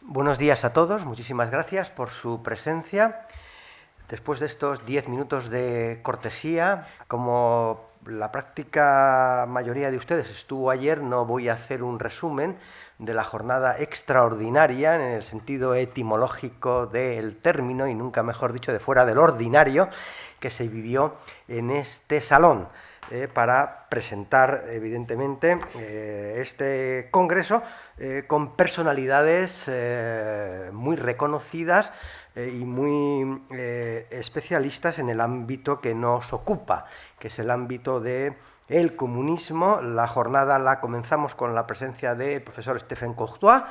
Buenos días a todos, muchísimas gracias por su presencia. Después de estos 10 minutos de cortesía, como la práctica mayoría de ustedes estuvo ayer, no voy a hacer un resumen de la jornada extraordinaria en el sentido etimológico del término, y nunca mejor dicho, de fuera del ordinario, que se vivió en este salón. Para presentar, evidentemente, este congreso con personalidades muy reconocidas y muy especialistas en el ámbito que nos ocupa, que es el ámbito del comunismo. La jornada la comenzamos con la presencia del profesor Stephen Courtois,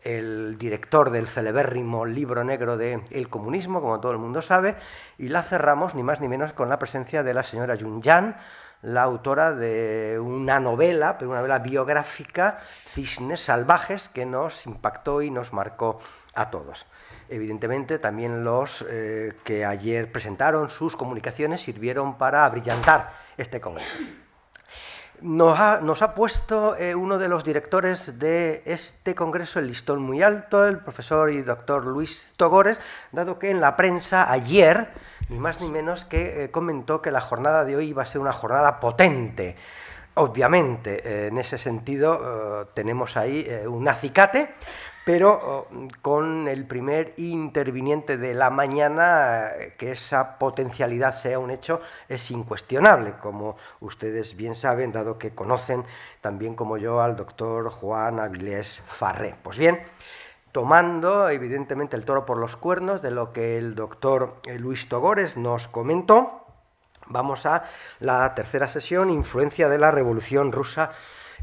el director del celebérrimo libro negro de El comunismo, como todo el mundo sabe, y la cerramos ni más ni menos con la presencia de la señora Yun Yan, la autora de una novela, pero una novela biográfica, Cisnes salvajes, que nos impactó y nos marcó a todos. Evidentemente, también los que ayer presentaron sus comunicaciones sirvieron para abrillantar este congreso. Nos ha puesto uno de los directores de este congreso el listón muy alto, el profesor y doctor Luis Togores, dado que en la prensa ayer, ni más ni menos, que comentó que la jornada de hoy iba a ser una jornada potente. Obviamente, en ese sentido, tenemos ahí un acicate, pero con el primer interviniente de la mañana, que esa potencialidad sea un hecho, es incuestionable, como ustedes bien saben, dado que conocen también como yo al doctor Juan Avilés Farré. Pues bien, tomando evidentemente el toro por los cuernos de lo que el doctor Luis Togores nos comentó, vamos a la tercera sesión, Influencia de la Revolución Rusa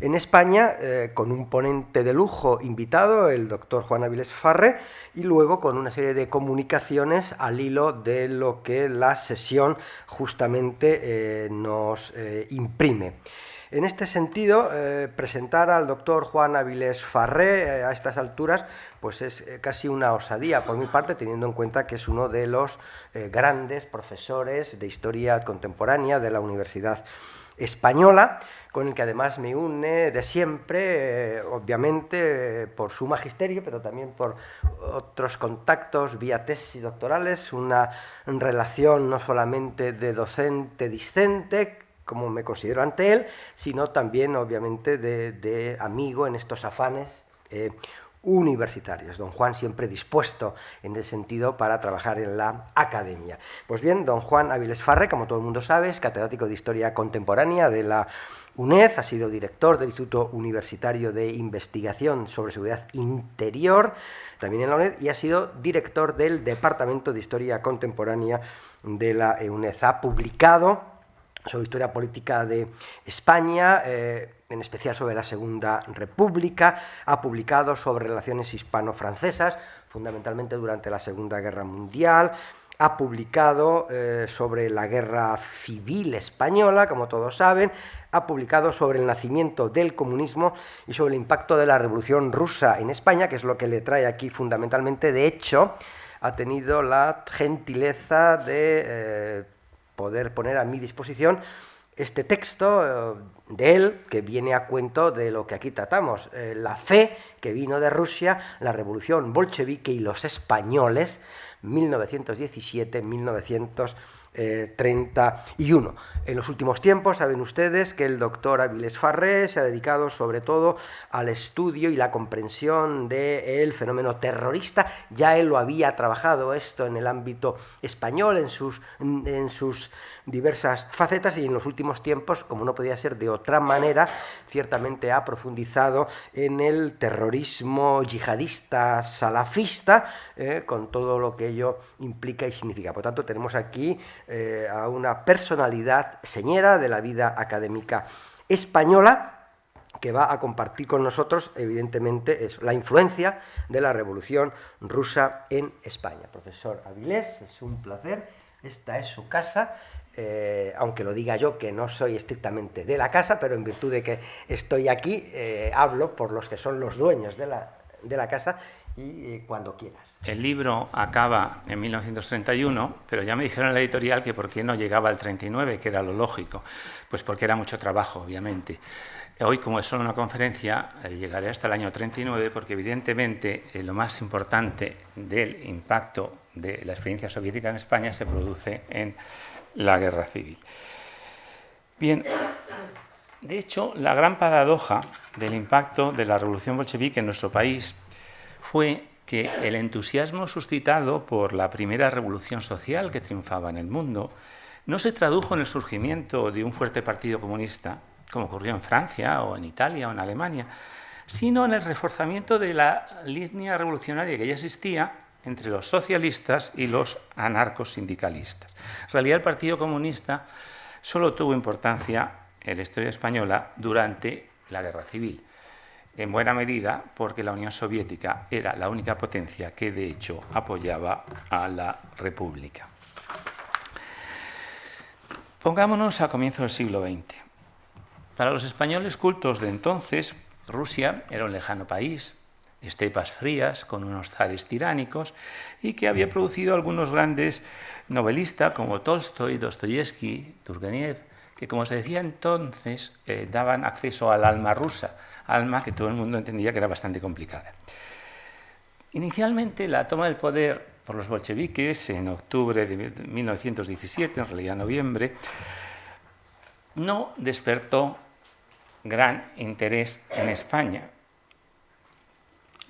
en España, con un ponente de lujo invitado, el doctor Juan Avilés Farré, y luego con una serie de comunicaciones al hilo de lo que la sesión justamente nos imprime. En este sentido, presentar al doctor Juan Avilés Farré a estas alturas pues es casi una osadía por mi parte, teniendo en cuenta que es uno de los grandes profesores de historia contemporánea de la Universidad Española, con el que además me une de siempre, obviamente por su magisterio, pero también por otros contactos vía tesis doctorales, una relación no solamente de docente-discente, como me considero ante él, sino también obviamente de amigo en estos afanes universitarios. Don Juan siempre dispuesto en ese sentido para trabajar en la academia. Pues bien, don Juan Avilés Farré, como todo el mundo sabe, es catedrático de Historia Contemporánea de la UNED, ha sido director del Instituto Universitario de Investigación sobre Seguridad Interior, también en la UNED, y ha sido director del Departamento de Historia Contemporánea de la UNED. Ha publicado sobre historia política de España, en especial sobre la Segunda República, ha publicado sobre relaciones hispano-francesas, fundamentalmente durante la Segunda Guerra Mundial, ha publicado sobre la Guerra Civil Española, como todos saben, ha publicado sobre el nacimiento del comunismo y sobre el impacto de la Revolución Rusa en España, que es lo que le trae aquí fundamentalmente. De hecho, ha tenido la gentileza de poder poner a mi disposición este texto de él, que viene a cuento de lo que aquí tratamos, la fe que vino de Rusia, la revolución bolchevique y los españoles, 1917-1931. En los últimos tiempos saben ustedes que el doctor Avilés Farré se ha dedicado sobre todo al estudio y la comprensión del fenómeno terrorista. Ya él lo había trabajado esto en el ámbito español, en sus diversas facetas, y en los últimos tiempos, como no podía ser de otra manera, ciertamente ha profundizado en el terrorismo yihadista salafista, con todo lo que ello implica y significa. Por tanto, tenemos aquí a una personalidad señera de la vida académica española, que va a compartir con nosotros, evidentemente, la influencia de la Revolución Rusa en España. Profesor Avilés, es un placer, esta es su casa, aunque lo diga yo, que no soy estrictamente de la casa, pero en virtud de que estoy aquí, hablo por los que son los dueños de la casa, y cuando quieras. El libro acaba en 1931, pero ya me dijeron en la editorial que por qué no llegaba al 39, que era lo lógico, pues porque era mucho trabajo, obviamente. Hoy, como es solo una conferencia, llegaré hasta el año 39 porque evidentemente lo más importante del impacto de la experiencia soviética en España se produce en la Guerra Civil. Bien, de hecho, la gran paradoja del impacto de la revolución bolchevique en nuestro país fue que el entusiasmo suscitado por la primera revolución social que triunfaba en el mundo no se tradujo en el surgimiento de un fuerte partido comunista, como ocurrió en Francia o en Italia o en Alemania, sino en el reforzamiento de la línea revolucionaria que ya existía entre los socialistas y los anarcos sindicalistas. En realidad, el Partido Comunista solo tuvo importancia en la historia española durante la Guerra Civil, en buena medida porque la Unión Soviética era la única potencia que, de hecho, apoyaba a la República. Pongámonos a comienzos del siglo XX. Para los españoles cultos de entonces, Rusia era un lejano país, de estepas frías, con unos zares tiránicos, y que había producido algunos grandes novelistas como Tolstoy, Dostoyevsky, Turgenev, que, como se decía entonces, daban acceso al alma rusa, alma que todo el mundo entendía que era bastante complicada. Inicialmente, la toma del poder por los bolcheviques en octubre de 1917, en realidad noviembre, no despertó gran interés en España.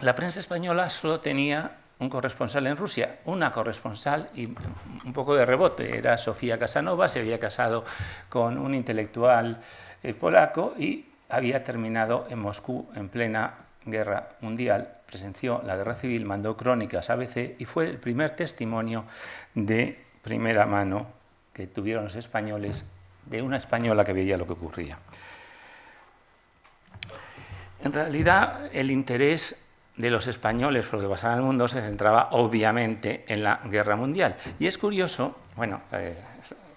La prensa española solo tenía un corresponsal en Rusia, una corresponsal y un poco de rebote. Era Sofía Casanova, se había casado con un intelectual polaco y había terminado en Moscú en plena guerra mundial. Presenció la guerra civil, mandó crónicas a ABC y fue el primer testimonio de primera mano que tuvieron los españoles de una española que veía lo que ocurría. En realidad, el interés de los españoles por lo que pasaba en el mundo se centraba obviamente en la guerra mundial. Y es curioso, bueno,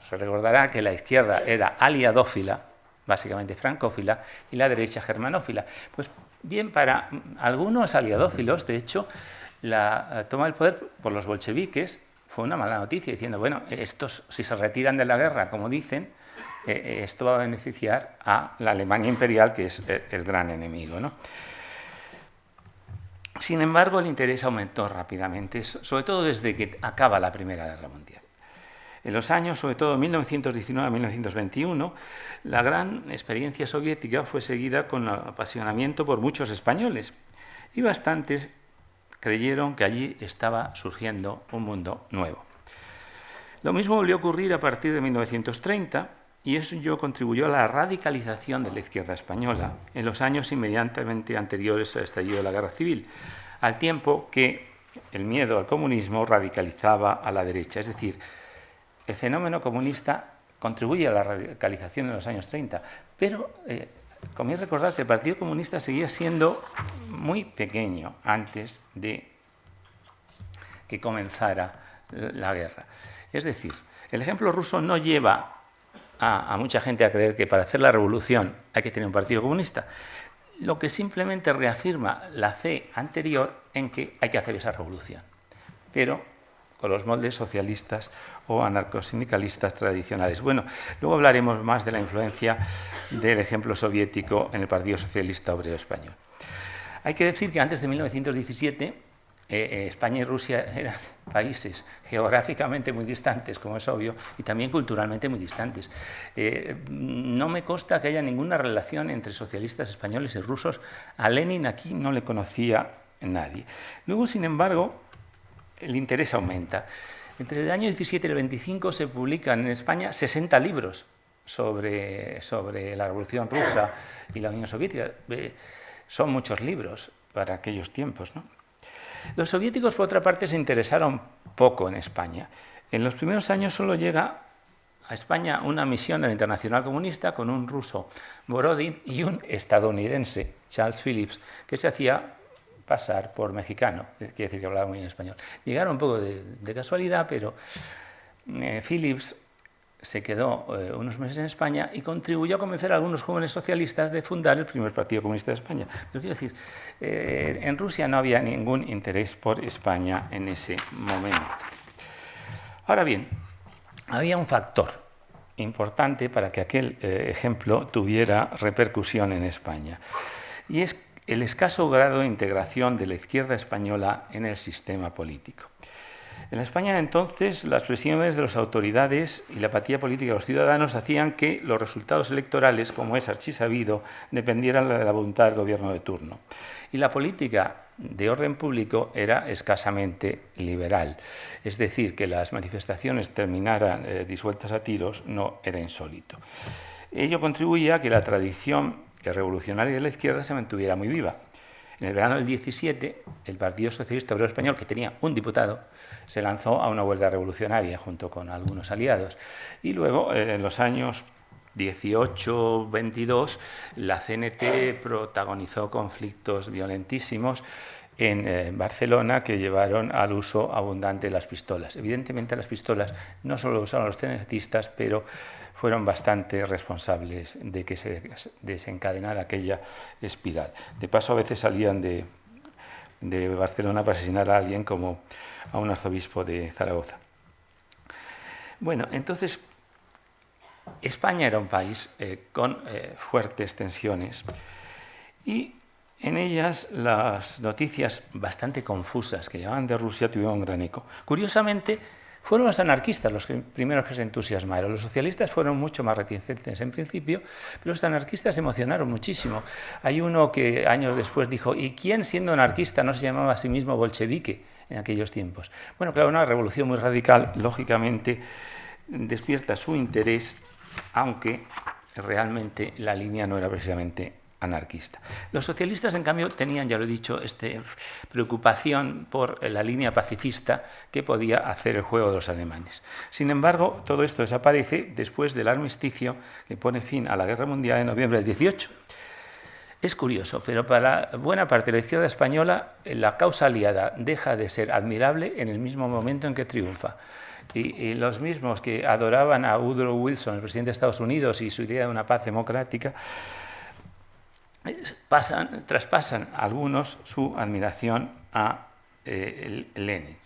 se recordará que la izquierda era aliadófila, básicamente francófila, y la derecha germanófila. Pues bien, para algunos aliadófilos, de hecho, la toma del poder por los bolcheviques fue una mala noticia, diciendo, bueno, estos si se retiran de la guerra, como dicen, esto va a beneficiar a la Alemania imperial, que es el gran enemigo, ¿no? Sin embargo, el interés aumentó rápidamente, sobre todo desde que acaba la Primera Guerra Mundial. En los años, sobre todo 1919 a 1921, la gran experiencia soviética fue seguida con apasionamiento por muchos españoles y bastantes creyeron que allí estaba surgiendo un mundo nuevo. Lo mismo volvió a ocurrir a partir de 1930 y eso contribuyó a la radicalización de la izquierda española en los años inmediatamente anteriores al estallido de la Guerra Civil, al tiempo que el miedo al comunismo radicalizaba a la derecha. Es decir, el fenómeno comunista contribuye a la radicalización en los años 30, pero conviene recordar que el Partido Comunista seguía siendo muy pequeño antes de que comenzara la guerra. Es decir, el ejemplo ruso no lleva a mucha gente a creer que para hacer la revolución hay que tener un partido comunista, lo que simplemente reafirma la fe anterior en que hay que hacer esa revolución, pero con los moldes socialistas o anarcosindicalistas tradicionales. Bueno, luego hablaremos más de la influencia del ejemplo soviético en el Partido Socialista Obrero Español. Hay que decir que antes de 1917 España y Rusia eran países geográficamente muy distantes, como es obvio, y también culturalmente muy distantes. No me consta que haya ninguna relación entre socialistas españoles y rusos. A Lenin aquí no le conocía nadie. Luego, sin embargo, el interés aumenta. Entre el año 17 y el 25 se publican en España 60 libros sobre la Revolución Rusa y la Unión Soviética. Son muchos libros para aquellos tiempos, ¿no? Los soviéticos, por otra parte, se interesaron poco en España. En los primeros años solo llega a España una misión de la Internacional Comunista con un ruso, Borodin, y un estadounidense, Charles Phillips, que se hacía pasar por mexicano, quiere decir que hablaba muy bien español. Llegaron un poco de casualidad, pero Phillips se quedó unos meses en España y contribuyó a convencer a algunos jóvenes socialistas de fundar el primer Partido Comunista de España. Pero quiero decir, en Rusia no había ningún interés por España en ese momento. Ahora bien, había un factor importante para que aquel ejemplo tuviera repercusión en España. Y es el escaso grado de integración de la izquierda española en el sistema político. En España de entonces, las presiones de las autoridades y la apatía política de los ciudadanos hacían que los resultados electorales, como es archisabido, dependieran de la voluntad del gobierno de turno. Y la política de orden público era escasamente liberal. Es decir, que las manifestaciones terminaran disueltas a tiros no era insólito. Ello contribuía a que la tradición revolucionaria de la izquierda se mantuviera muy viva. En el verano del 17, el Partido Socialista Obrero Español, que tenía un diputado, se lanzó a una huelga revolucionaria junto con algunos aliados. Y luego, en los años 18-22, la CNT protagonizó conflictos violentísimos en Barcelona que llevaron al uso abundante de las pistolas. Evidentemente, las pistolas no solo usaron los CNTistas, pero fueron bastante responsables de que se desencadenara aquella espiral. De paso, a veces salían de Barcelona para asesinar a alguien, como a un arzobispo de Zaragoza. Bueno, entonces, España era un país con fuertes tensiones y en ellas las noticias bastante confusas que llegaban de Rusia tuvieron gran eco. Curiosamente, fueron los anarquistas los primeros que se entusiasmaron. Los socialistas fueron mucho más reticentes en principio, pero los anarquistas se emocionaron muchísimo. Hay uno que años después dijo, ¿y quién siendo anarquista no se llamaba a sí mismo bolchevique en aquellos tiempos? Bueno, claro, una revolución muy radical, lógicamente, despierta su interés, aunque realmente la línea no era precisamente anarquista. Los socialistas, en cambio, tenían, ya lo he dicho, preocupación por la línea pacifista que podía hacer el juego de los alemanes. Sin embargo, todo esto desaparece después del armisticio que pone fin a la Guerra Mundial en noviembre del 18. Es curioso, pero para buena parte de la izquierda española, la causa aliada deja de ser admirable en el mismo momento en que triunfa. Y los mismos que adoraban a Woodrow Wilson, el presidente de Estados Unidos, y su idea de una paz democrática, traspasan algunos su admiración a Lenin.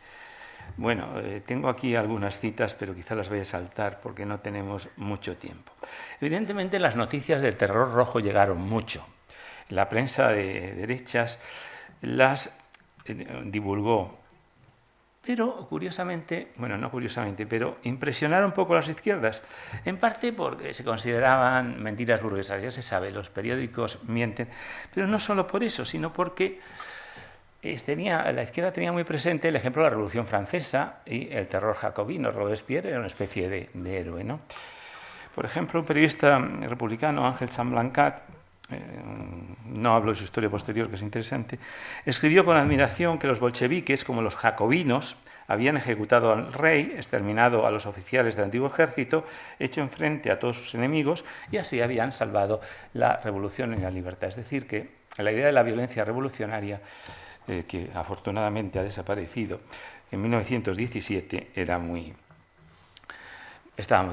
Bueno, tengo aquí algunas citas, pero quizá las voy a saltar porque no tenemos mucho tiempo. Evidentemente, las noticias del terror rojo llegaron mucho. La prensa de derechas las divulgó. Pero curiosamente, bueno, no curiosamente, pero impresionaron un poco a las izquierdas, en parte porque se consideraban mentiras burguesas, ya se sabe, los periódicos mienten, pero no solo por eso, sino porque la izquierda tenía muy presente el ejemplo de la Revolución Francesa y el terror jacobino. Robespierre era una especie de héroe, ¿no? Por ejemplo, un periodista republicano, Ángel Chamblancat, no hablo de su historia posterior, que es interesante, escribió con admiración que los bolcheviques, como los jacobinos, habían ejecutado al rey, exterminado a los oficiales del antiguo ejército, hecho enfrente a todos sus enemigos y así habían salvado la revolución y la libertad. Es decir, que la idea de la violencia revolucionaria, que afortunadamente ha desaparecido en 1917, estaba muy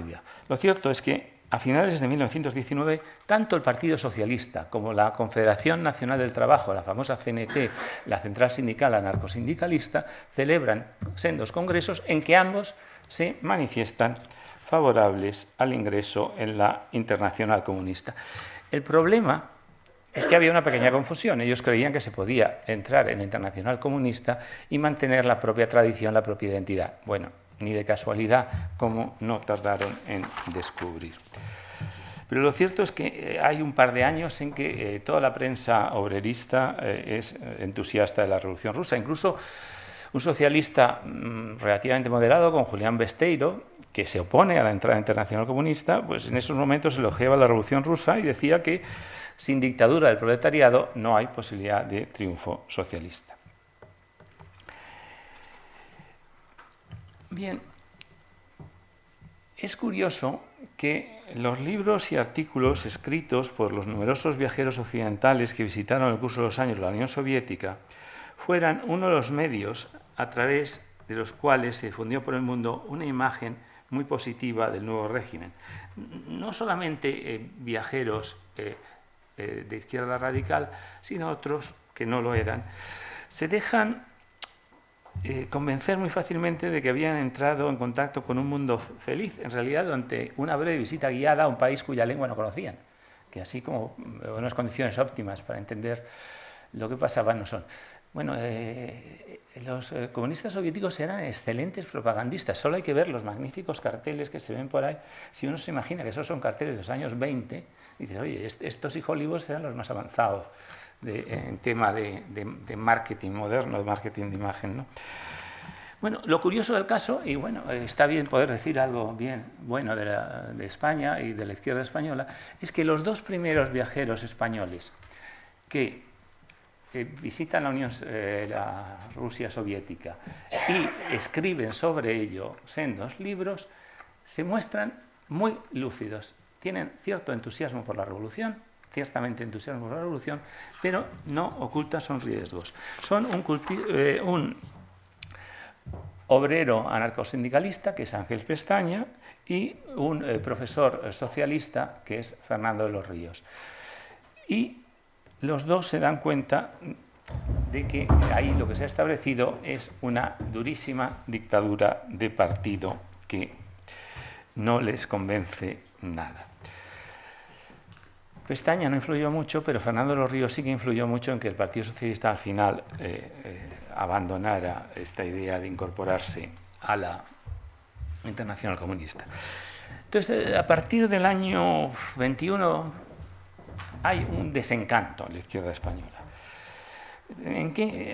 bien. Lo cierto es que a finales de 1919, tanto el Partido Socialista como la Confederación Nacional del Trabajo, la famosa CNT, la Central Sindical Anarcosindicalista, celebran sendos congresos en que ambos se manifiestan favorables al ingreso en la Internacional Comunista. El problema es que había una pequeña confusión. Ellos creían que se podía entrar en la Internacional Comunista y mantener la propia tradición, la propia identidad. Bueno, ni de casualidad, como no tardaron en descubrir. Pero lo cierto es que hay un par de años en que toda la prensa obrerista es entusiasta de la Revolución Rusa. Incluso un socialista relativamente moderado, con Julián Besteiro, que se opone a la entrada internacional comunista, pues en esos momentos elogiaba la Revolución Rusa y decía que sin dictadura del proletariado no hay posibilidad de triunfo socialista. Bien, es curioso que los libros y artículos escritos por los numerosos viajeros occidentales que visitaron el curso de los años la Unión Soviética fueran uno de los medios a través de los cuales se difundió por el mundo una imagen muy positiva del nuevo régimen. No solamente viajeros de izquierda radical, sino otros que no lo eran, se dejan convencer muy fácilmente de que habían entrado en contacto con un mundo feliz, en realidad durante una breve visita guiada a un país cuya lengua no conocían, que así como unas condiciones óptimas para entender lo que pasaba no son. Bueno, los comunistas soviéticos eran excelentes propagandistas, solo hay que ver los magníficos carteles que se ven por ahí. Si uno se imagina que esos son carteles de los años 20, dices, oye, estos hijolivos eran los más avanzados en tema de marketing moderno, de marketing de imagen, ¿no? Bueno, lo curioso del caso, y bueno, está bien poder decir algo bien bueno de España y de la izquierda española, es que los dos primeros viajeros españoles que visitan la Rusia soviética y escriben sobre ello sendos libros, se muestran muy lúcidos. Tienen cierto entusiasmo por la revolución, ciertamente entusiasmo por la revolución, pero no ocultan son riesgos. Son un obrero anarcosindicalista, que es Ángel Pestaña, y un profesor socialista, que es Fernando de los Ríos. Y los dos se dan cuenta de que ahí lo que se ha establecido es una durísima dictadura de partido que no les convence nada. Pestaña no influyó mucho, pero Fernando de los Ríos sí que influyó mucho en que el Partido Socialista al final abandonara esta idea de incorporarse a la Internacional Comunista. Entonces, a partir del año 21 hay un desencanto en la izquierda española.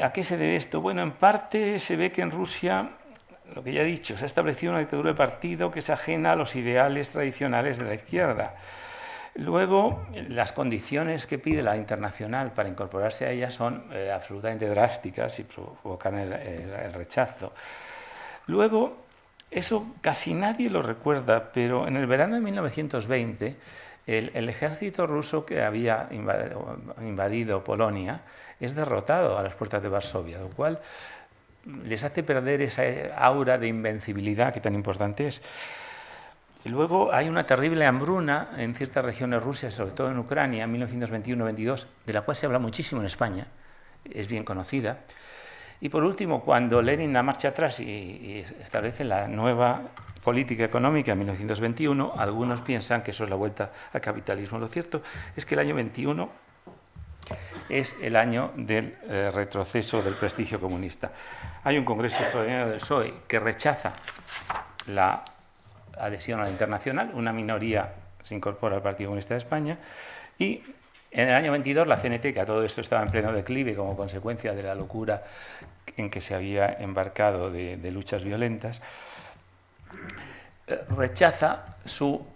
¿A qué se debe esto? Bueno, en parte se ve que en Rusia, lo que ya he dicho, se ha establecido una dictadura de partido que es ajena a los ideales tradicionales de la izquierda. Luego, las condiciones que pide la Internacional para incorporarse a ella son absolutamente drásticas y provocan el rechazo. Luego, eso casi nadie lo recuerda, pero en el verano de 1920, el ejército ruso que había invadido Polonia es derrotado a las puertas de Varsovia, lo cual les hace perder esa aura de invencibilidad que tan importante es. Y luego hay una terrible hambruna en ciertas regiones rusas, sobre todo en Ucrania, en 1921-22, de la cual se habla muchísimo en España, es bien conocida. Y por último, cuando Lenin da marcha atrás y establece la nueva política económica en 1921, algunos piensan que eso es la vuelta al capitalismo. Lo cierto es que el año 21 es el año del retroceso del prestigio comunista. Hay un congreso extraordinario del PSOE que rechaza la adhesión a la Internacional, una minoría se incorpora al Partido Comunista de España, y en el año 22 la CNT, que a todo esto estaba en pleno declive como consecuencia de la locura en que se había embarcado de luchas violentas, rechaza su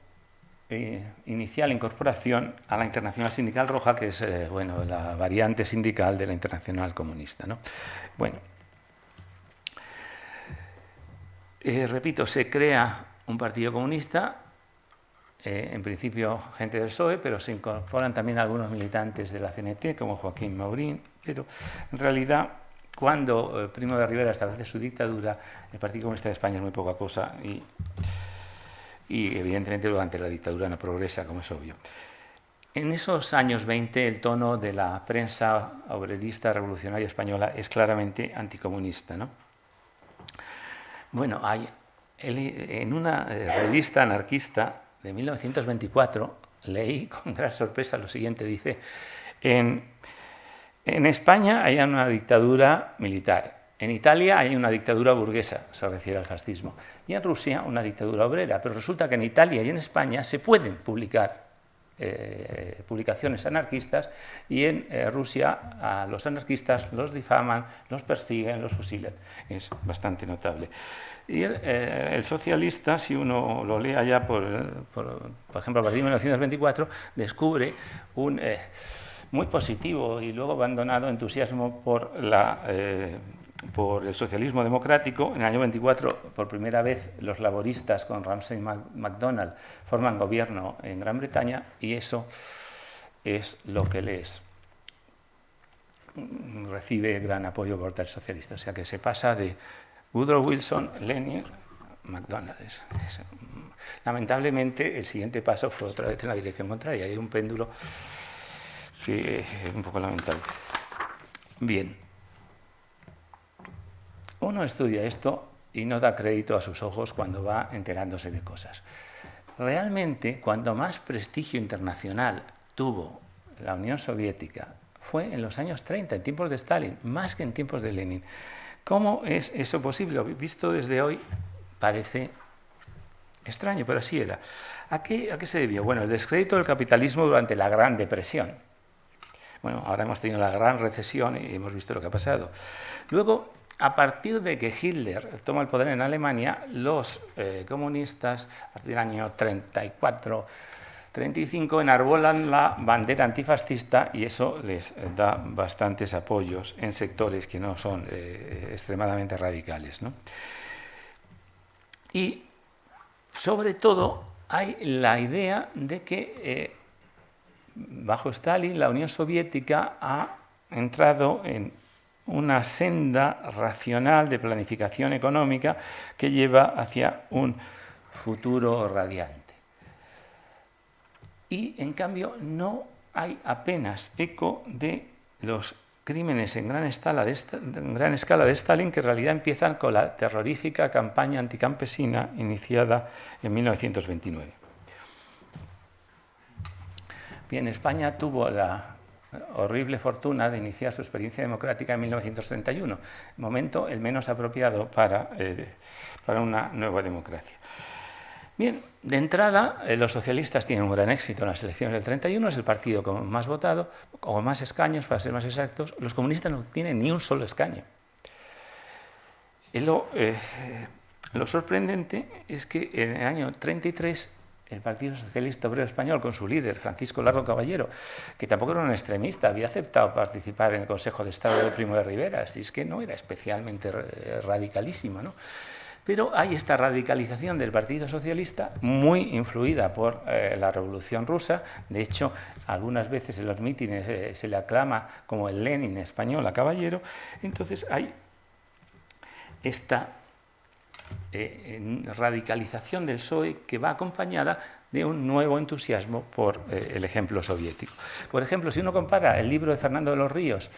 inicial incorporación a la Internacional Sindical Roja, que es bueno, la variante sindical de la Internacional Comunista, ¿no? Bueno, repito, se crea un partido comunista, en principio gente del PSOE, pero se incorporan también algunos militantes de la CNT, como Joaquín Maurín, pero en realidad, cuando Primo de Rivera establece su dictadura, el Partido Comunista de España es muy poca cosa y evidentemente durante la dictadura no progresa, como es obvio. En esos años 20 el tono de la prensa obrerista revolucionaria española es claramente anticomunista, ¿no? Bueno, en una revista anarquista de 1924 leí con gran sorpresa lo siguiente, dice: en España hay una dictadura militar, en Italia hay una dictadura burguesa, se refiere al fascismo, y en Rusia una dictadura obrera, pero resulta que en Italia y en España se pueden publicar publicaciones anarquistas y en Rusia a los anarquistas los difaman, los persiguen, los fusilan. Es bastante notable. Y el socialista, si uno lo lee allá, por ejemplo, a partir de 1924, descubre un muy positivo y luego abandonado entusiasmo por el socialismo democrático. En el año 24, por primera vez, los laboristas con Ramsay MacDonald forman gobierno en Gran Bretaña y eso es lo que les recibe gran apoyo por parte del socialista. O sea que se pasa de Woodrow Wilson, Lenin, MacDonald. Lamentablemente, el siguiente paso fue otra vez en la dirección contraria. Hay un péndulo que es un poco lamentable. Bien. uno estudia esto y no da crédito a sus ojos cuando va enterándose de cosas. Realmente, cuanto más prestigio internacional tuvo la Unión Soviética fue en los años 30, en tiempos de Stalin, más que en tiempos de Lenin. ¿Cómo es eso posible? Visto desde hoy parece extraño, pero así era. ¿A qué se debió? Bueno, el descrédito del capitalismo durante la Gran Depresión. Bueno, ahora hemos tenido la gran recesión y hemos visto lo que ha pasado. Luego, a partir de que Hitler toma el poder en Alemania, los comunistas, a partir del año 34, 35, enarbolan la bandera antifascista y eso les da bastantes apoyos en sectores que no son extremadamente radicales, ¿no? Y, sobre todo, hay la idea de que bajo Stalin la Unión Soviética ha entrado en una senda racional de planificación económica que lleva hacia un futuro radiante. Y, en cambio, no hay apenas eco de los crímenes en gran escala de Stalin, que en realidad empiezan con la terrorífica campaña anticampesina iniciada en 1929. Bien, España tuvo la horrible fortuna de iniciar su experiencia democrática en 1931, momento el menos apropiado para una nueva democracia. Bien, de entrada, los socialistas tienen un gran éxito en las elecciones del 31, es el partido con más votado, o más escaños, para ser más exactos. Los comunistas no tienen ni un solo escaño. Lo sorprendente es que en el año 33 el Partido Socialista Obrero Español, con su líder, Francisco Largo Caballero, que tampoco era un extremista, había aceptado participar en el Consejo de Estado de Primo de Rivera, así es que no era especialmente radicalísimo, ¿no? Pero hay esta radicalización del Partido Socialista muy influida por la Revolución Rusa. De hecho, algunas veces en los mítines se le aclama como el Lenin español a Caballero. Entonces hay esta radicalización del PSOE que va acompañada de un nuevo entusiasmo por el ejemplo soviético. Por ejemplo, si uno compara el libro de Fernando de los Ríos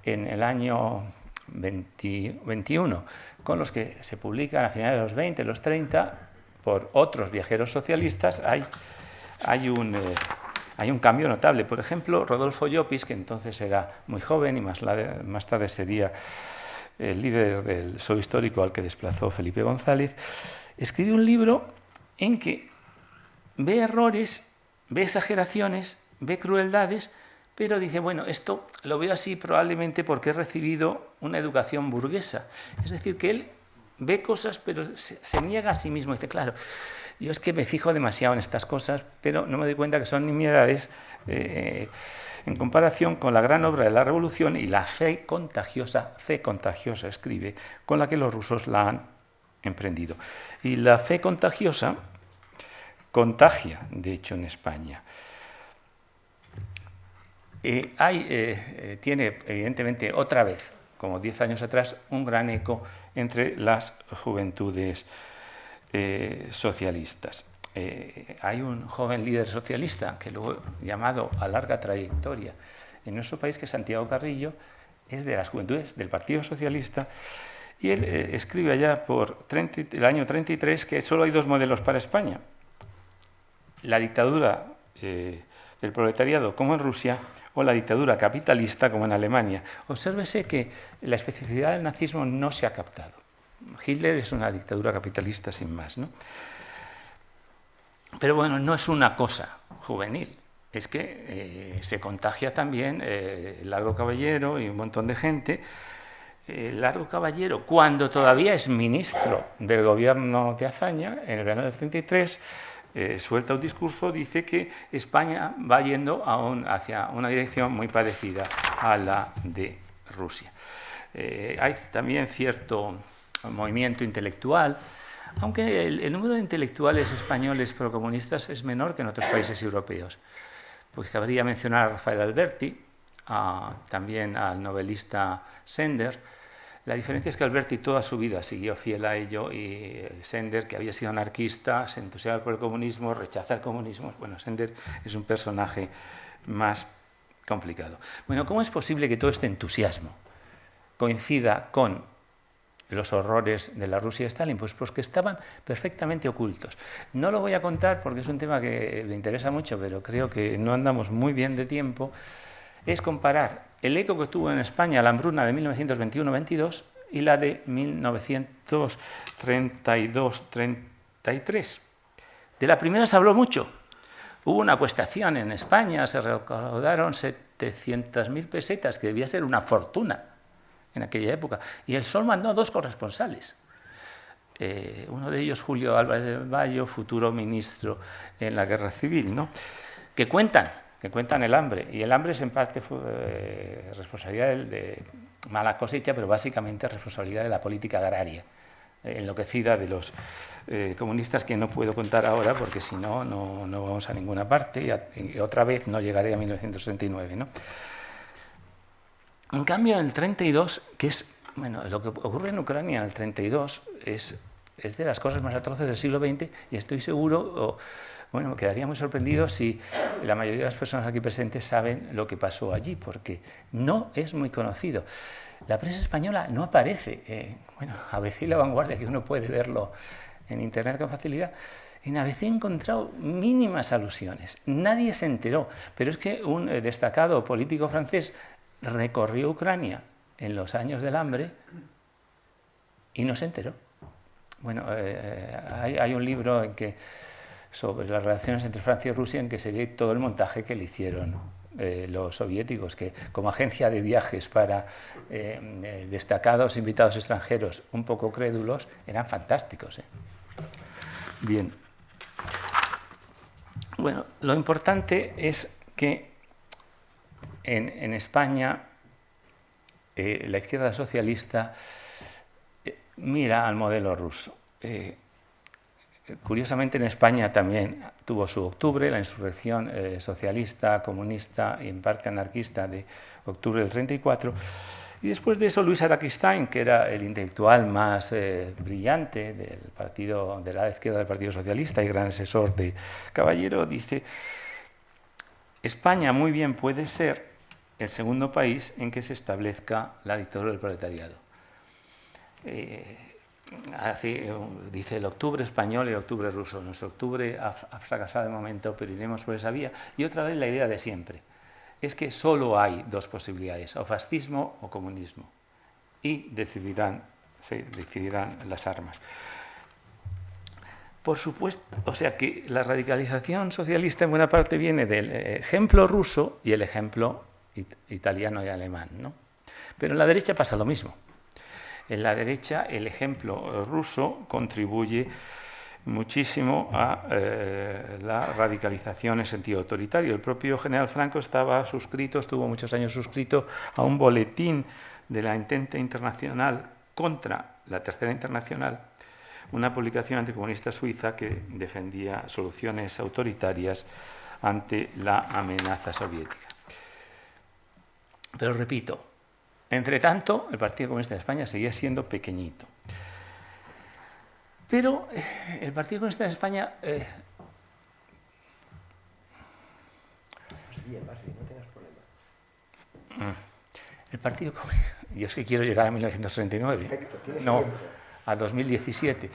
en el año 21 con los que se publican a finales de los 20, los 30, por otros viajeros socialistas, hay un cambio notable. Por ejemplo, Rodolfo Llopis, que entonces era muy joven y más tarde sería el líder del PSOE histórico al que desplazó Felipe González, escribe un libro en que ve errores, ve exageraciones, ve crueldades, pero dice, bueno, esto lo veo así probablemente porque he recibido una educación burguesa. Es decir, que él ve cosas, pero se niega a sí mismo. Dice, claro, yo es que me fijo demasiado en estas cosas, pero no me doy cuenta que son nimiedades en comparación con la gran obra de la Revolución y la fe contagiosa, escribe, con la que los rusos la han emprendido. Y la fe contagiosa contagia, de hecho, en España. Tiene, evidentemente, otra vez, como 10 años atrás, un gran eco entre las juventudes socialistas. Hay un joven líder socialista, que luego llamado a larga trayectoria en nuestro país, que es Santiago Carrillo, es de las juventudes del Partido Socialista, y él escribe allá por el año 33 que solo hay dos modelos para España: la dictadura del proletariado, como en Rusia, o la dictadura capitalista, como en Alemania. Obsérvese que la especificidad del nazismo no se ha captado. Hitler es una dictadura capitalista sin más, ¿no? Pero bueno, no es una cosa juvenil, es que se contagia también Largo Caballero y un montón de gente. Largo Caballero, cuando todavía es ministro del gobierno de Azaña, en el verano del 33, suelta un discurso, dice que España va yendo hacia una dirección muy parecida a la de Rusia. Hay también cierto movimiento intelectual, aunque el número de intelectuales españoles procomunistas es menor que en otros países europeos. Pues cabría mencionar a Rafael Alberti, también al novelista Sender. La diferencia es que Alberti toda su vida siguió fiel a ello, y Sender, que había sido anarquista, se entusiasma por el comunismo, rechaza el comunismo. Bueno, Sender es un personaje más complicado. Bueno, ¿cómo es posible que todo este entusiasmo coincida con los horrores de la Rusia de Stalin? Pues porque estaban perfectamente ocultos. No lo voy a contar porque es un tema que me interesa mucho, pero creo que no andamos muy bien de tiempo. Es comparar el eco que tuvo en España la hambruna de 1921-22 y la de 1932-33. De la primera se habló mucho. Hubo una acuestación en España, se recaudaron 700.000 pesetas, que debía ser una fortuna en aquella época. Y el Sol mandó 2 corresponsales. Uno de ellos, Julio Álvarez de Bayo, futuro ministro en la Guerra Civil, ¿no? que cuentan el hambre. Y el hambre es en parte responsabilidad de mala cosecha, pero básicamente responsabilidad de la política agraria enloquecida de los comunistas, que no puedo contar ahora porque si no, no vamos a ninguna parte y otra vez no llegaré a 1939, ¿no? En cambio, en el 32, que es, bueno, lo que ocurre en Ucrania en el 32 es de las cosas más atroces del siglo XX, y estoy seguro, bueno, me quedaría muy sorprendido si la mayoría de las personas aquí presentes saben lo que pasó allí, porque no es muy conocido. La prensa española no aparece, bueno, ABC y La Vanguardia, que uno puede verlo en Internet con facilidad. En ABC he encontrado mínimas alusiones, nadie se enteró, pero es que un destacado político francés recorrió Ucrania en los años del hambre y no se enteró. Bueno, hay un libro sobre las relaciones entre Francia y Rusia en que se ve todo el montaje que le hicieron los soviéticos, que como agencia de viajes para destacados invitados extranjeros un poco crédulos, eran fantásticos. Bien. Bueno, lo importante es que en España la izquierda socialista mira al modelo ruso. Curiosamente, en España también tuvo su octubre, la insurrección socialista, comunista y en parte anarquista de octubre del 34. Y después de eso, Luis Araquistain, que era el intelectual más brillante del partido, de la izquierda del Partido Socialista y gran asesor de Caballero, dice: España muy bien puede ser el segundo país en que se establezca la dictadura del proletariado. Dice el octubre español y el octubre ruso. Nuestro octubre ha fracasado de momento, pero iremos por esa vía. Y otra vez la idea de siempre, es que solo hay 2 posibilidades, o fascismo o comunismo, y decidirán las armas. Por supuesto, o sea que la radicalización socialista en buena parte viene del ejemplo ruso y el ejemplo italiano y alemán, ¿no? Pero en la derecha pasa lo mismo. En la derecha el ejemplo ruso contribuye muchísimo a la radicalización en sentido autoritario. El propio general Franco estuvo muchos años suscrito a un boletín de la Entente Internacional contra la Tercera Internacional, una publicación anticomunista suiza que defendía soluciones autoritarias ante la amenaza soviética. Pero repito, entre tanto, el Partido Comunista de España seguía siendo pequeñito. Pero el Partido Comunista de España... Vas bien, no tengas problema. El Partido Comunista... Yo es que quiero llegar a 1939. Perfecto, no, tiempo. A 2017.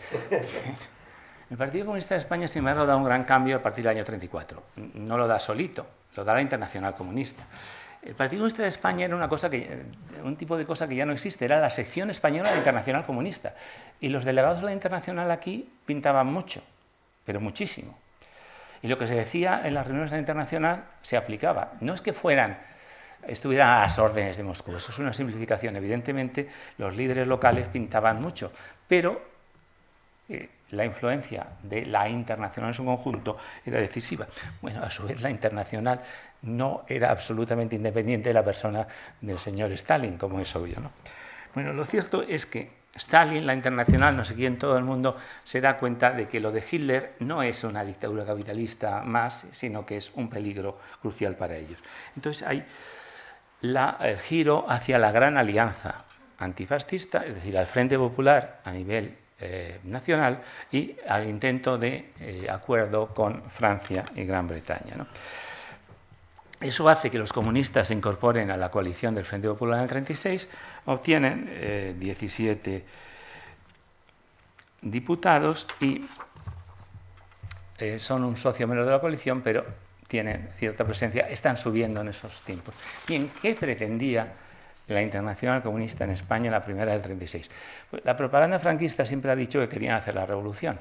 El Partido Comunista de España, sin embargo, da un gran cambio a partir del año 34. No lo da solito, lo da la Internacional Comunista. El Partido Comunista de España era un tipo de cosa que ya no existe, era la sección española de la Internacional Comunista. Y los delegados de la Internacional aquí pintaban mucho, pero muchísimo. Y lo que se decía en las reuniones de la Internacional se aplicaba. No es que estuvieran a las órdenes de Moscú, eso es una simplificación. Evidentemente, los líderes locales pintaban mucho, pero la influencia de la Internacional en su conjunto era decisiva. Bueno, a su vez, la Internacional no era absolutamente independiente de la persona del señor Stalin, como es obvio, ¿no? Bueno, lo cierto es que Stalin, la Internacional, no sé quién, todo el mundo se da cuenta de que lo de Hitler no es una dictadura capitalista más, sino que es un peligro crucial para ellos. Entonces hay el giro hacia la gran alianza antifascista, es decir, al Frente Popular a nivel nacional y al intento de acuerdo con Francia y Gran Bretaña, ¿no? Eso hace que los comunistas se incorporen a la coalición del Frente Popular en el 36, obtienen 17 diputados y son un socio menos de la coalición, pero tienen cierta presencia, están subiendo en esos tiempos. Bien, ¿qué pretendía la Internacional Comunista en España, la primera del 36? Pues la propaganda franquista siempre ha dicho que querían hacer la revolución.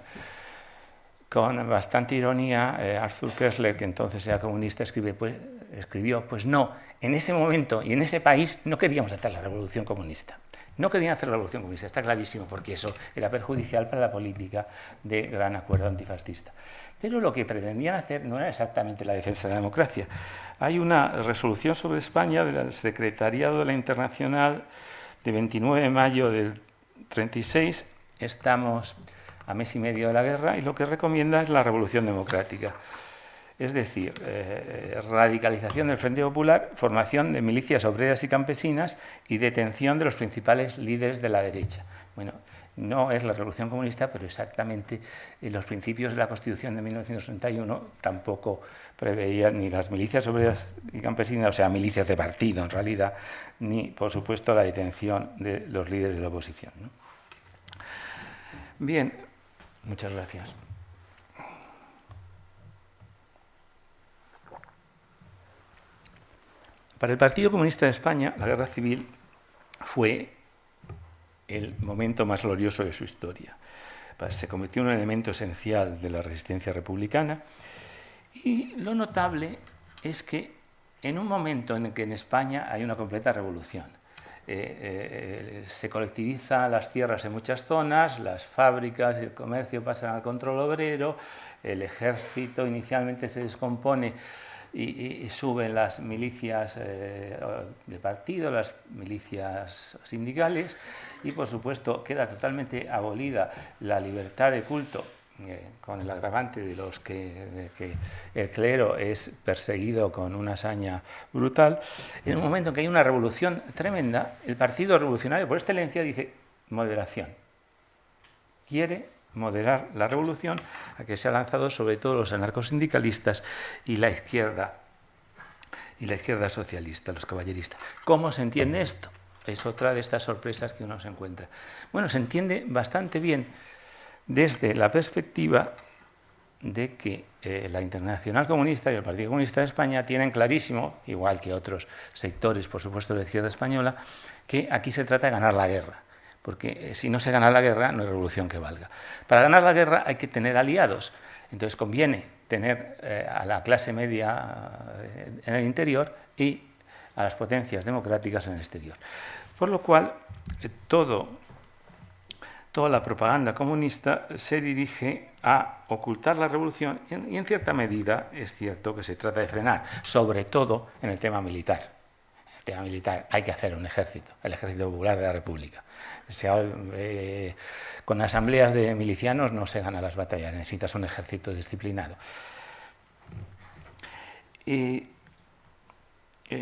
Con bastante ironía, Arthur Koestler, que entonces era comunista, escribió, pues no, en ese momento y en ese país no queríamos hacer la revolución comunista. No querían hacer la revolución comunista, está clarísimo, porque eso era perjudicial para la política de gran acuerdo antifascista. Pero lo que pretendían hacer no era exactamente la defensa de la democracia. Hay una resolución sobre España del Secretariado de la Internacional de 29 de mayo del 36. Estamos a mes y medio de la guerra y lo que recomienda es la revolución democrática. Es decir, radicalización del Frente Popular, formación de milicias obreras y campesinas y detención de los principales líderes de la derecha. Bueno, no es la revolución comunista, pero exactamente los principios de la Constitución de 1961 tampoco preveían ni las milicias obreras y campesinas, o sea, milicias de partido en realidad, ni, por supuesto, la detención de los líderes de la oposición, ¿no? Bien, muchas gracias. Para el Partido Comunista de España, la Guerra Civil fue el momento más glorioso de su historia. Se convirtió en un elemento esencial de la resistencia republicana y lo notable es que en un momento en el que en España hay una completa revolución, se colectivizan las tierras en muchas zonas, las fábricas y el comercio pasan al control obrero, el ejército inicialmente se descompone y suben las milicias de partido, las milicias sindicales y, por supuesto, queda totalmente abolida la libertad de culto, con el agravante de que el clero es perseguido con una hazaña brutal. En un momento en que hay una revolución tremenda, el Partido Revolucionario por excelencia dice moderación. Quiere moderar la revolución a que se ha lanzado sobre todo los anarcosindicalistas y la izquierda socialista, los caballeristas. ¿Cómo se entiende esto? Es otra de estas sorpresas que uno se encuentra. Bueno, se entiende bastante bien desde la perspectiva de que la Internacional Comunista y el Partido Comunista de España tienen clarísimo, igual que otros sectores, por supuesto, de la izquierda española, que aquí se trata de ganar la guerra. Porque si no se gana la guerra, no hay revolución que valga. Para ganar la guerra hay que tener aliados. Entonces conviene tener a la clase media en el interior y a las potencias democráticas en el exterior. Por lo cual, toda la propaganda comunista se dirige a ocultar la revolución y en cierta medida es cierto que se trata de frenar, sobre todo en el tema militar. Tema militar, hay que hacer un ejército, el Ejército Popular de la República. Con asambleas de milicianos no se ganan las batallas, necesitas un ejército disciplinado.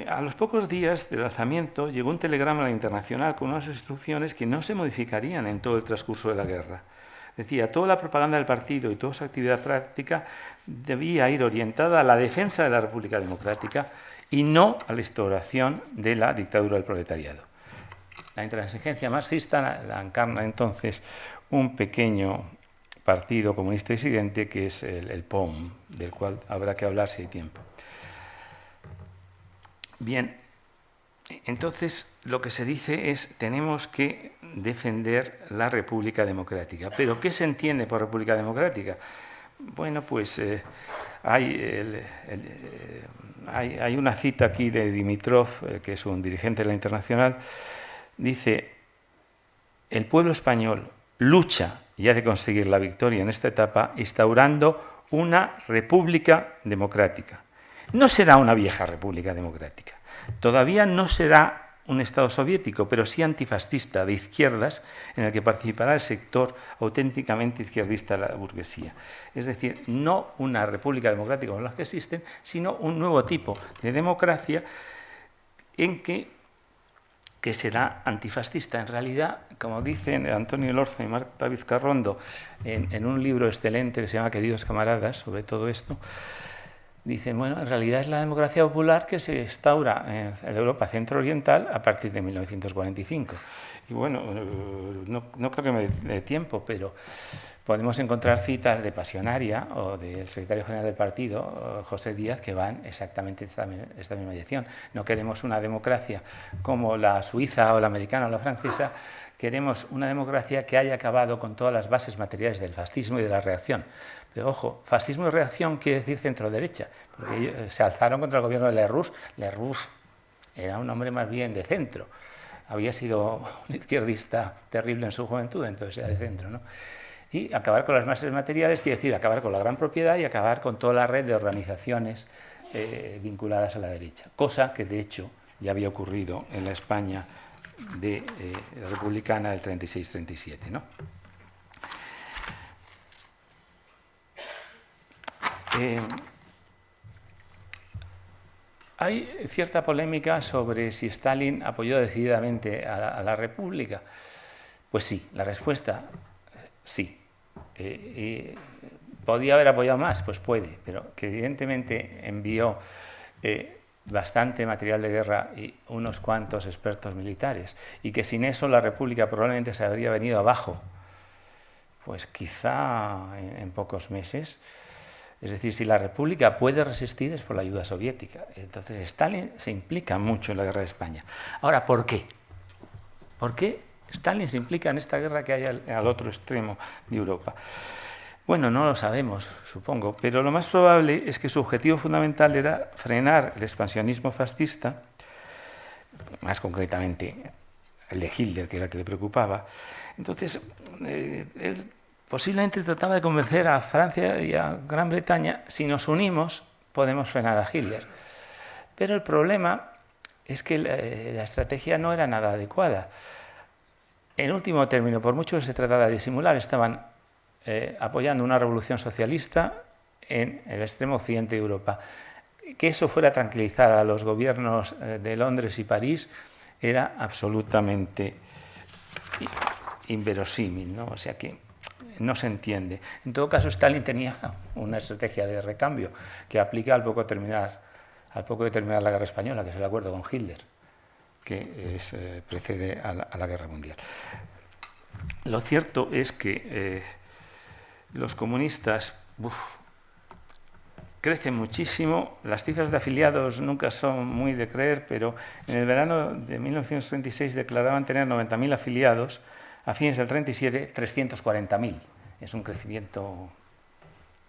A los pocos días del alzamiento llegó un telegrama a la Internacional con unas instrucciones que no se modificarían en todo el transcurso de la guerra. Decía, toda la propaganda del partido y toda su actividad práctica debía ir orientada a la defensa de la República Democrática y no a la instauración de la dictadura del proletariado. La intransigencia marxista la encarna entonces un pequeño partido comunista disidente que es el POM, del cual habrá que hablar si hay tiempo. Bien, entonces lo que se dice es tenemos que defender la República Democrática. ¿Pero qué se entiende por República Democrática? Bueno, pues hay una cita aquí de Dimitrov, que es un dirigente de la Internacional, dice, el pueblo español lucha y ha de conseguir la victoria en esta etapa instaurando una república democrática. No será una vieja república democrática, todavía no será un Estado soviético, pero sí antifascista, de izquierdas, en el que participará el sector auténticamente izquierdista de la burguesía. Es decir, no una república democrática como las que existen, sino un nuevo tipo de democracia en que será antifascista. En realidad, como dicen Antonio Elorza y Marta Vizcarrondo en un libro excelente que se llama Queridos camaradas, sobre todo esto, dicen, bueno, en realidad es la democracia popular que se instaura en la Europa centro-oriental a partir de 1945. Y bueno, no creo que me dé tiempo, pero podemos encontrar citas de Pasionaria o del secretario general del partido, José Díaz, que van exactamente esta misma dirección. No queremos una democracia como la suiza o la americana o la francesa, queremos una democracia que haya acabado con todas las bases materiales del fascismo y de la reacción. Pero ojo, fascismo y reacción quiere decir centro-derecha, porque ellos se alzaron contra el gobierno de Lerroux. Lerroux era un hombre más bien de centro. Había sido un izquierdista terrible en su juventud, entonces era de centro, ¿no? Y acabar con las bases materiales quiere decir acabar con la gran propiedad y acabar con toda la red de organizaciones vinculadas a la derecha. Cosa que, de hecho, ya había ocurrido en la España republicana del 36-37, ¿no? Hay cierta polémica sobre si Stalin apoyó decididamente a la República. Pues sí, la respuesta sí. ¿Podía haber apoyado más? Pues puede, pero que evidentemente envió bastante material de guerra y unos cuantos expertos militares, y que sin eso la República probablemente se habría venido abajo, pues quizá en pocos meses. Es decir, si la República puede resistir es por la ayuda soviética. Entonces Stalin se implica mucho en la guerra de España. Ahora, ¿por qué? ¿Por qué Stalin se implica en esta guerra que hay al otro extremo de Europa? Bueno, no lo sabemos, supongo, pero lo más probable es que su objetivo fundamental era frenar el expansionismo fascista, más concretamente el de Hitler, que era el que le preocupaba. Entonces, él posiblemente trataba de convencer a Francia y a Gran Bretaña, si nos unimos podemos frenar a Hitler. Pero el problema es que la estrategia no era nada adecuada. En último término, por mucho que se tratara de disimular, estaban apoyando una revolución socialista en el extremo occidente de Europa. Que eso fuera a tranquilizar a los gobiernos de Londres y París era absolutamente inverosímil, ¿no? O sea que no se entiende. En todo caso, Stalin tenía una estrategia de recambio que aplica al poco de terminar la guerra española, que es el acuerdo con Hitler, que precede a la guerra mundial. Lo cierto es que los comunistas crecen muchísimo. Las cifras de afiliados nunca son muy de creer, pero en el verano de 1936 declaraban tener 90.000 afiliados. A fines del 37, 340.000. Es un crecimiento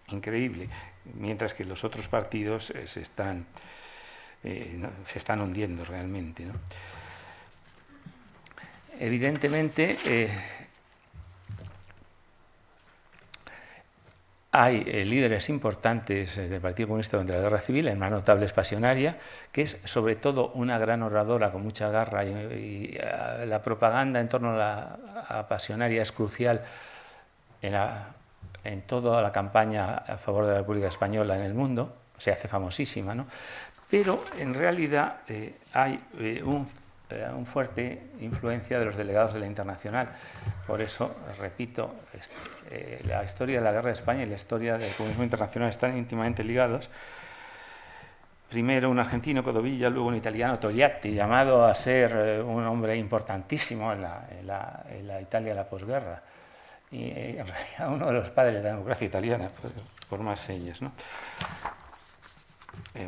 increíble, mientras que los otros partidos se están hundiendo realmente, ¿no? Evidentemente, hay líderes importantes del Partido Comunista durante la Guerra Civil, el más notable es Pasionaria, que es sobre todo una gran oradora con mucha garra, y la propaganda en torno a Pasionaria es crucial en toda la campaña a favor de la República Española en el mundo, se hace famosísima, ¿no? Pero en realidad hay un fuerte influencia de los delegados de la Internacional. Por eso, repito, la historia de la guerra de España y la historia del comunismo internacional están íntimamente ligados. Primero un argentino, Codovilla, luego un italiano, Togliatti, llamado a ser un hombre importantísimo en la Italia de la posguerra. Y en realidad uno de los padres de la democracia italiana, por más señas, ¿no?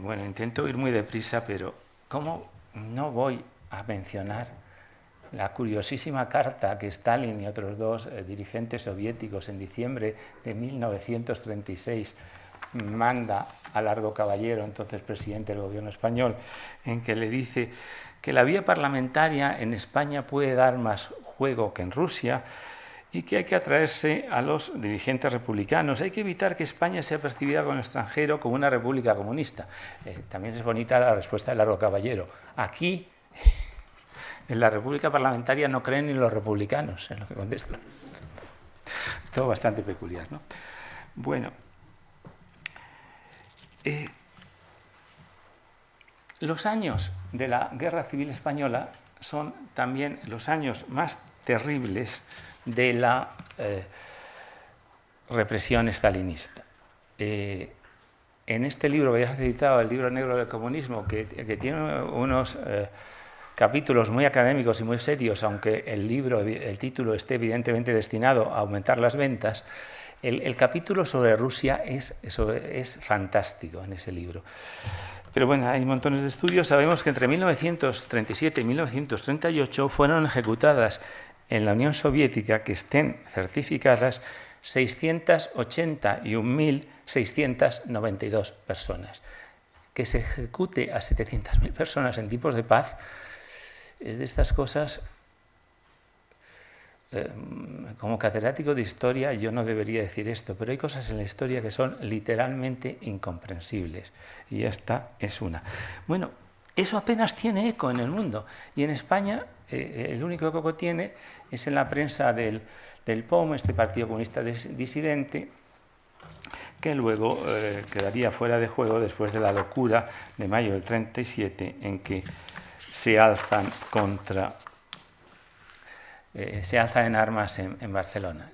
Bueno, intento ir muy deprisa, pero ¿cómo no voy a mencionar la curiosísima carta que Stalin y otros dos dirigentes soviéticos en diciembre de 1936 manda a Largo Caballero, entonces presidente del gobierno español, en que le dice que la vía parlamentaria en España puede dar más juego que en Rusia y que hay que atraerse a los dirigentes republicanos. Hay que evitar que España sea percibida con el extranjero como una república comunista. También es bonita la respuesta de Largo Caballero. Aquí, en la república parlamentaria, no creen ni los republicanos, en lo que contestan. Todo bastante peculiar, ¿no? Bueno, los años de la Guerra Civil Española son también los años más terribles de la represión stalinista. En en este libro que ya has citado, el libro negro del comunismo, que tiene unos capítulos muy académicos y muy serios, aunque el título esté evidentemente destinado a aumentar las ventas, el capítulo sobre Rusia es fantástico en ese libro. Pero bueno, hay montones de estudios. Sabemos que entre 1937 y 1938 fueron ejecutadas en la Unión Soviética, que estén certificadas, 681.692 personas. Que se ejecute a 700.000 personas en tiempos de paz es de estas cosas. Como catedrático de historia yo no debería decir esto, pero hay cosas en la historia que son literalmente incomprensibles, y esta es una. Bueno, eso apenas tiene eco en el mundo, y en España el único eco que tiene es en la prensa del POM, este Partido Comunista Disidente, que luego quedaría fuera de juego después de la locura de mayo del 37, en que se alzan en armas en Barcelona.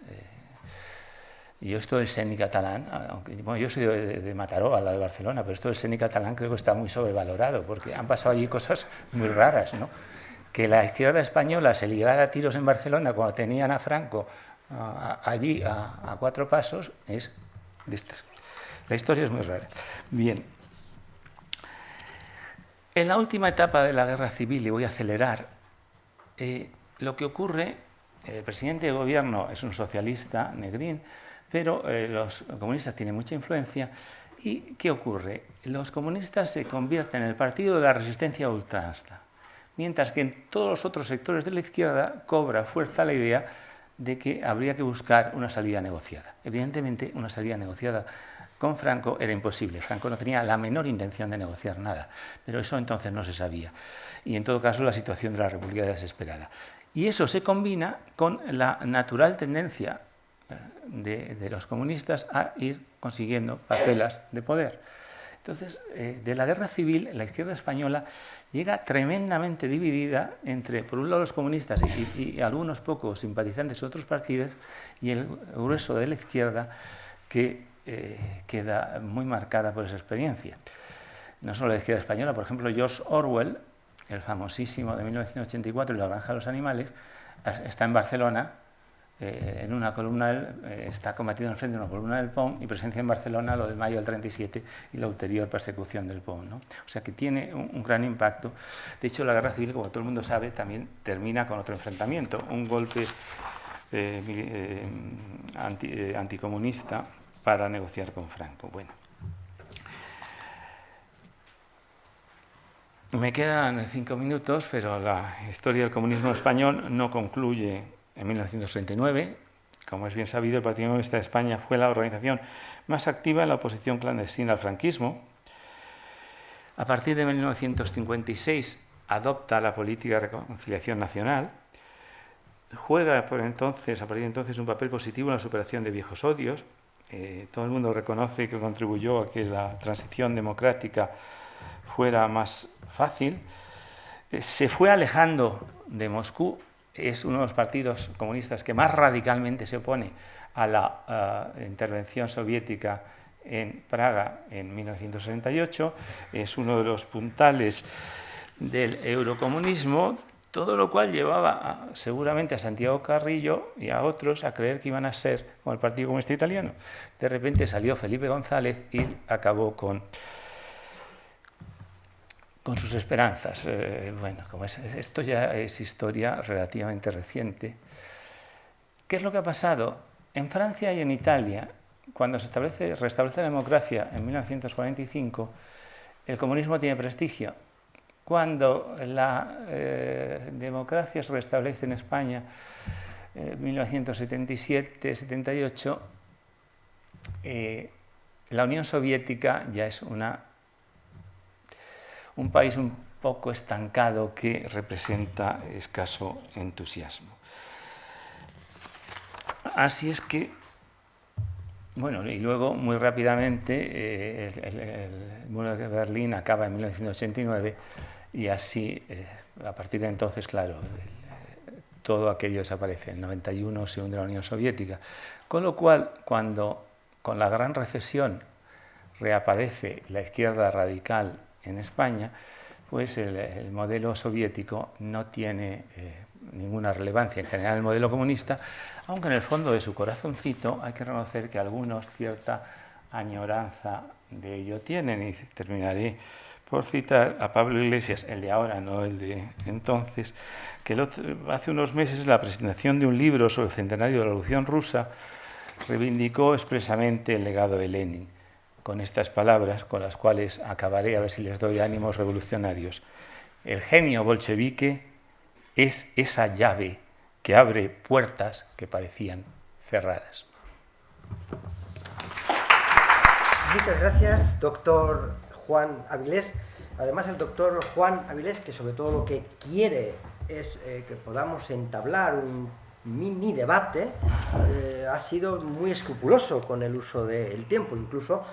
Y yo esto del Seni catalán, aunque, bueno, yo soy de Mataró, al lado de Barcelona, pero esto del Seni catalán creo que está muy sobrevalorado, porque han pasado allí cosas muy raras, ¿no? Que la izquierda española se ligara a tiros en Barcelona cuando tenían a Franco allí a 4 pasos, es de estas. La historia es muy rara. Bien. En la última etapa de la guerra civil, y voy a acelerar, lo que ocurre, el presidente de gobierno es un socialista, Negrín, pero los comunistas tienen mucha influencia. ¿Y qué ocurre? Los comunistas se convierten en el partido de la resistencia a ultranza, mientras que en todos los otros sectores de la izquierda cobra fuerza la idea de que habría que buscar una salida negociada. Evidentemente, una salida negociada con Franco era imposible. Franco no tenía la menor intención de negociar nada, pero eso entonces no se sabía. Y en todo caso, la situación de la República era desesperada. Y eso se combina con la natural tendencia de los comunistas a ir consiguiendo parcelas de poder. Entonces, de la guerra civil, la izquierda española llega tremendamente dividida entre, por un lado, los comunistas y algunos pocos simpatizantes de otros partidos, y el grueso de la izquierda, que queda muy marcada por esa experiencia. No solo la izquierda española, por ejemplo, George Orwell, el famosísimo de 1984, y La granja de los animales, está en Barcelona, en una columna, está combatido en el frente de una columna del POM y presencia en Barcelona lo del mayo del 37 y la ulterior persecución del POM, ¿no? O sea que tiene un gran impacto. De hecho, la guerra civil, como todo el mundo sabe, también termina con otro enfrentamiento, un golpe anticomunista para negociar con Franco. Bueno, me quedan 5 minutos, pero la historia del comunismo español no concluye en 1939. Como es bien sabido, el Partido Comunista de España fue la organización más activa en la oposición clandestina al franquismo. A partir de 1956 adopta la política de reconciliación nacional. Juega a partir de entonces un papel positivo en la superación de viejos odios. Todo el mundo reconoce que contribuyó a que la transición democrática fuera más fácil. Se fue alejando de Moscú. Es uno de los partidos comunistas que más radicalmente se opone a la intervención soviética en Praga en 1968. Es uno de los puntales del eurocomunismo. Todo lo cual llevaba seguramente a Santiago Carrillo y a otros a creer que iban a ser como el Partido Comunista Italiano. De repente salió Felipe González y acabó con sus esperanzas. Bueno, esto ya es historia relativamente reciente. ¿Qué es lo que ha pasado? En Francia y en Italia, cuando se restablece la democracia en 1945, el comunismo tiene prestigio. Cuando la democracia se restablece en España en 1977-78, la Unión Soviética ya es un país un poco estancado que representa escaso entusiasmo. Así es que, bueno, y luego muy rápidamente el muro de Berlín acaba en 1989 y así, a partir de entonces, claro, todo aquello desaparece. En el 91 se hunde la Unión Soviética. Con lo cual, cuando con la gran recesión reaparece la izquierda radical en España, pues el modelo soviético no tiene ninguna relevancia. En general el modelo comunista, aunque en el fondo de su corazoncito hay que reconocer que algunos cierta añoranza de ello tienen. Y terminaré por citar a Pablo Iglesias, el de ahora, no el de entonces, que hace unos meses en la presentación de un libro sobre el centenario de la Revolución Rusa reivindicó expresamente el legado de Lenin, con estas palabras, con las cuales acabaré, a ver si les doy ánimos revolucionarios. El genio bolchevique es esa llave que abre puertas que parecían cerradas. Muchas gracias, doctor Juan Avilés. Además, el doctor Juan Avilés, que sobre todo lo que quiere es que podamos entablar un mini debate, ha sido muy escrupuloso con el uso del tiempo. Incluso,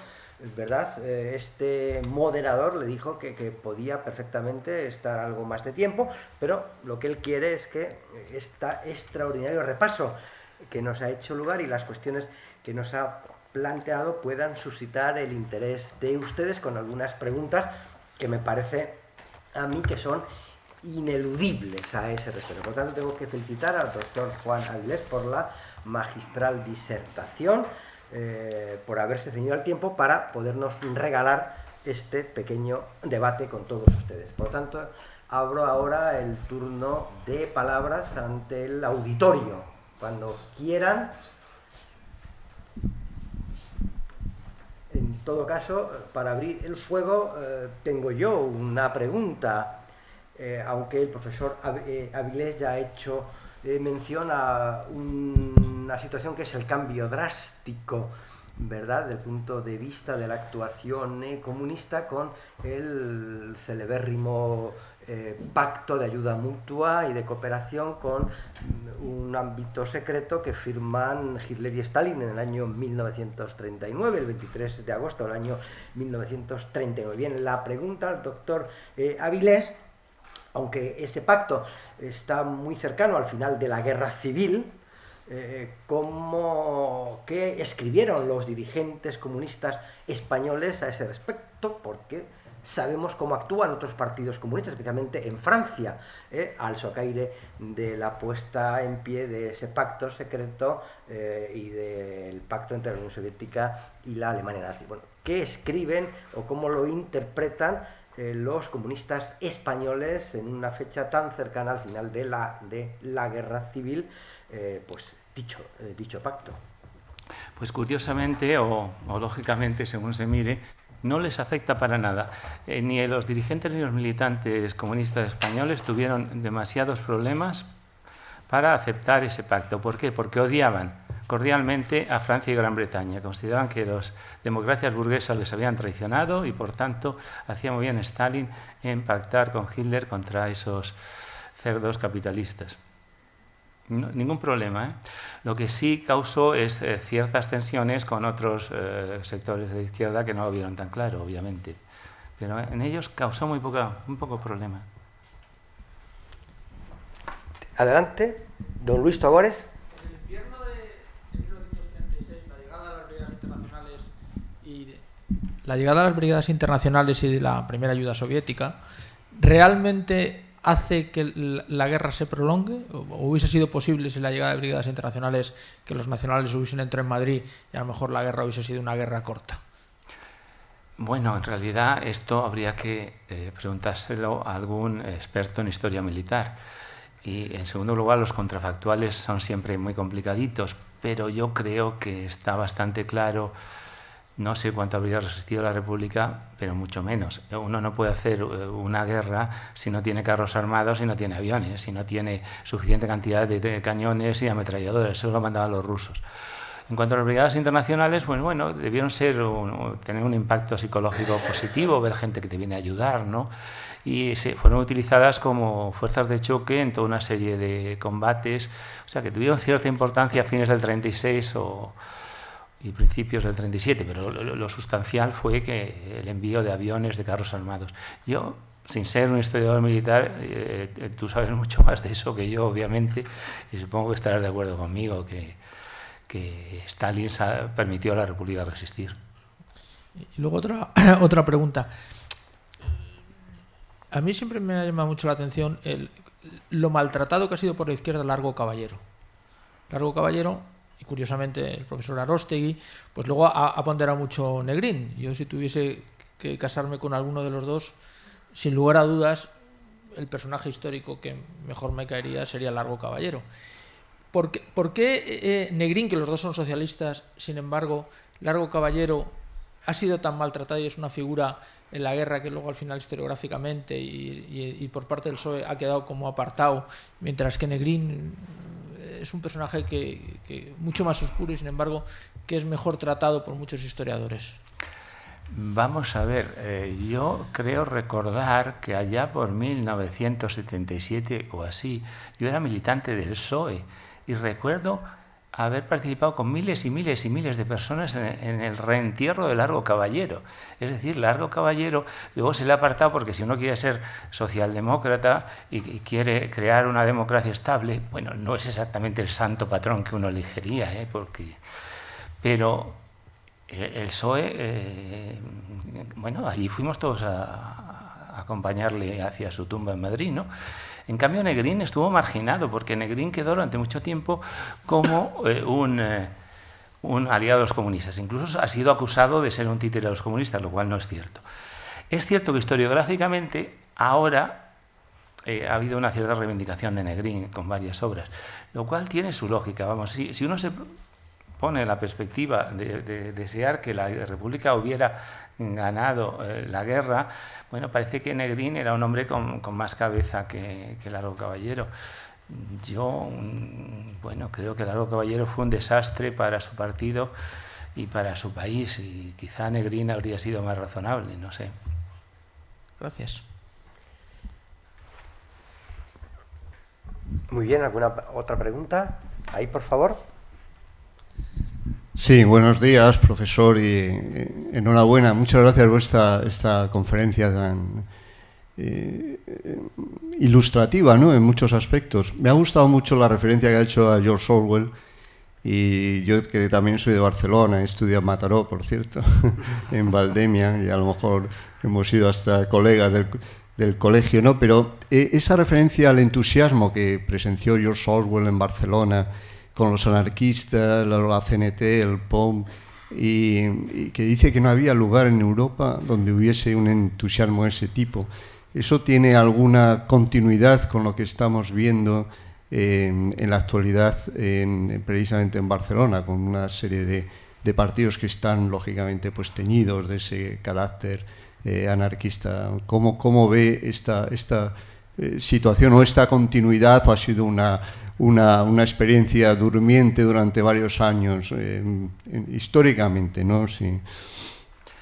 ¿verdad?, este moderador le dijo que podía perfectamente estar algo más de tiempo, pero lo que él quiere es que este extraordinario repaso que nos ha hecho lugar y las cuestiones que nos ha planteado puedan suscitar el interés de ustedes con algunas preguntas que me parece a mí que son ineludibles a ese respecto. Por lo tanto, tengo que felicitar al doctor Juan Avilés por la magistral disertación, por haberse ceñido al tiempo para podernos regalar este pequeño debate con todos ustedes. Por lo tanto, abro ahora el turno de palabras ante el auditorio. Cuando quieran. En todo caso, para abrir el fuego, tengo yo una pregunta, aunque el profesor Avilés ya ha hecho mención a una situación que es el cambio drástico, ¿verdad?, del punto de vista de la actuación comunista con el celebérrimo pacto de ayuda mutua y de cooperación con un ámbito secreto que firman Hitler y Stalin en el año 1939, el 23 de agosto del año 1939. Bien, la pregunta al doctor Avilés, aunque ese pacto está muy cercano al final de la guerra civil, ¿qué escribieron los dirigentes comunistas españoles a ese respecto? Porque sabemos cómo actúan otros partidos comunistas, especialmente en Francia, al socaire de la puesta en pie de ese pacto secreto y del pacto entre la Unión Soviética y la Alemania nazi. Bueno, ¿qué escriben o cómo lo interpretan los comunistas españoles en una fecha tan cercana al final de la guerra civil, pues dicho pacto? Pues curiosamente o lógicamente, según se mire, no les afecta para nada. Ni los dirigentes ni los militantes comunistas españoles tuvieron demasiados problemas para aceptar ese pacto. ¿Por qué? Porque odiaban cordialmente a Francia y Gran Bretaña. Consideraban que las democracias burguesas les habían traicionado y, por tanto, hacía muy bien Stalin en pactar con Hitler contra esos cerdos capitalistas. No, ningún problema, ¿eh? Lo que sí causó es ciertas tensiones con otros sectores de izquierda que no lo vieron tan claro, obviamente. Pero en ellos causó un poco problema. Adelante, don Luis Togores. En el invierno de 1936, la llegada de las brigadas internacionales y de la primera ayuda soviética, ¿realmente hace que la guerra se prolongue? ¿O hubiese sido posible, si la llegada de brigadas internacionales, que los nacionales hubiesen entrado en Madrid y a lo mejor la guerra hubiese sido una guerra corta? Bueno, en realidad esto habría que preguntárselo a algún experto en historia militar. Y en segundo lugar, los contrafactuales son siempre muy complicaditos, pero yo creo que está bastante claro. No sé cuánto habría resistido la República, pero mucho menos. Uno no puede hacer una guerra si no tiene carros armados, si no tiene aviones, si no tiene suficiente cantidad de cañones y ametralladores. Eso lo mandaban los rusos. En cuanto a las brigadas internacionales, pues bueno, debieron tener un impacto psicológico positivo, ver gente que te viene a ayudar, ¿no? Y fueron utilizadas como fuerzas de choque en toda una serie de combates, o sea, que tuvieron cierta importancia a fines del 36 y principios del 37, pero lo sustancial fue que el envío de aviones, de carros armados. Yo, sin ser un historiador militar, tú sabes mucho más de eso que yo, obviamente, y supongo que estarás de acuerdo conmigo que Stalin permitió a la República resistir. Y luego otra pregunta. A mí siempre me ha llamado mucho la atención lo maltratado que ha sido por la izquierda Largo Caballero. Largo Caballero, y curiosamente el profesor Aróstegui, pues luego ha ponderado mucho Negrín. Yo, si tuviese que casarme con alguno de los dos, sin lugar a dudas, el personaje histórico que mejor me caería sería Largo Caballero. ¿Por qué Negrín, que los dos son socialistas, sin embargo, Largo Caballero ha sido tan maltratado y es una figura en la guerra que luego al final historiográficamente y por parte del PSOE ha quedado como apartado, mientras que Negrín es un personaje que mucho más oscuro y sin embargo que es mejor tratado por muchos historiadores? Vamos a ver, yo creo recordar que allá por 1977 o así, yo era militante del PSOE y recuerdo haber participado con miles y miles y miles de personas en el reentierro de Largo Caballero. Es decir, Largo Caballero luego se le ha apartado porque si uno quiere ser socialdemócrata y quiere crear una democracia estable, bueno, no es exactamente el santo patrón que uno elegiría, pero el PSOE, bueno, allí fuimos todos a acompañarle hacia su tumba en Madrid, ¿no? En cambio, Negrín estuvo marginado, porque Negrín quedó durante mucho tiempo como un aliado de los comunistas. Incluso ha sido acusado de ser un títere de los comunistas, lo cual no es cierto. Es cierto que historiográficamente ahora ha habido una cierta reivindicación de Negrín con varias obras, lo cual tiene su lógica. Vamos, si uno se pone la perspectiva de desear que la República hubiera ganado la guerra, bueno, parece que Negrín era un hombre con más cabeza que Largo Caballero. Yo, bueno, creo que Largo Caballero fue un desastre para su partido y para su país, y quizá Negrín habría sido más razonable, no sé. Gracias. Muy bien, ¿alguna otra pregunta? Ahí, por favor. Sí, buenos días, profesor, y enhorabuena. Muchas gracias por esta conferencia tan ilustrativa, ¿no?, en muchos aspectos. Me ha gustado mucho la referencia que ha hecho a George Orwell, y yo, que también soy de Barcelona, he estudiado en Mataró, por cierto, en Valdemia, y a lo mejor hemos sido hasta colegas del colegio, ¿no? Pero esa referencia al entusiasmo que presenció George Orwell en Barcelona con los anarquistas, la CNT, el POM, y que dice que no había lugar en Europa donde hubiese un entusiasmo de ese tipo. ¿Eso tiene alguna continuidad con lo que estamos viendo en la actualidad, precisamente en Barcelona, con una serie de partidos que están, lógicamente, pues teñidos de ese carácter anarquista? ¿Cómo ve esta situación o esta continuidad, o ha sido una experiencia durmiente durante varios años, históricamente, ¿no? Sí.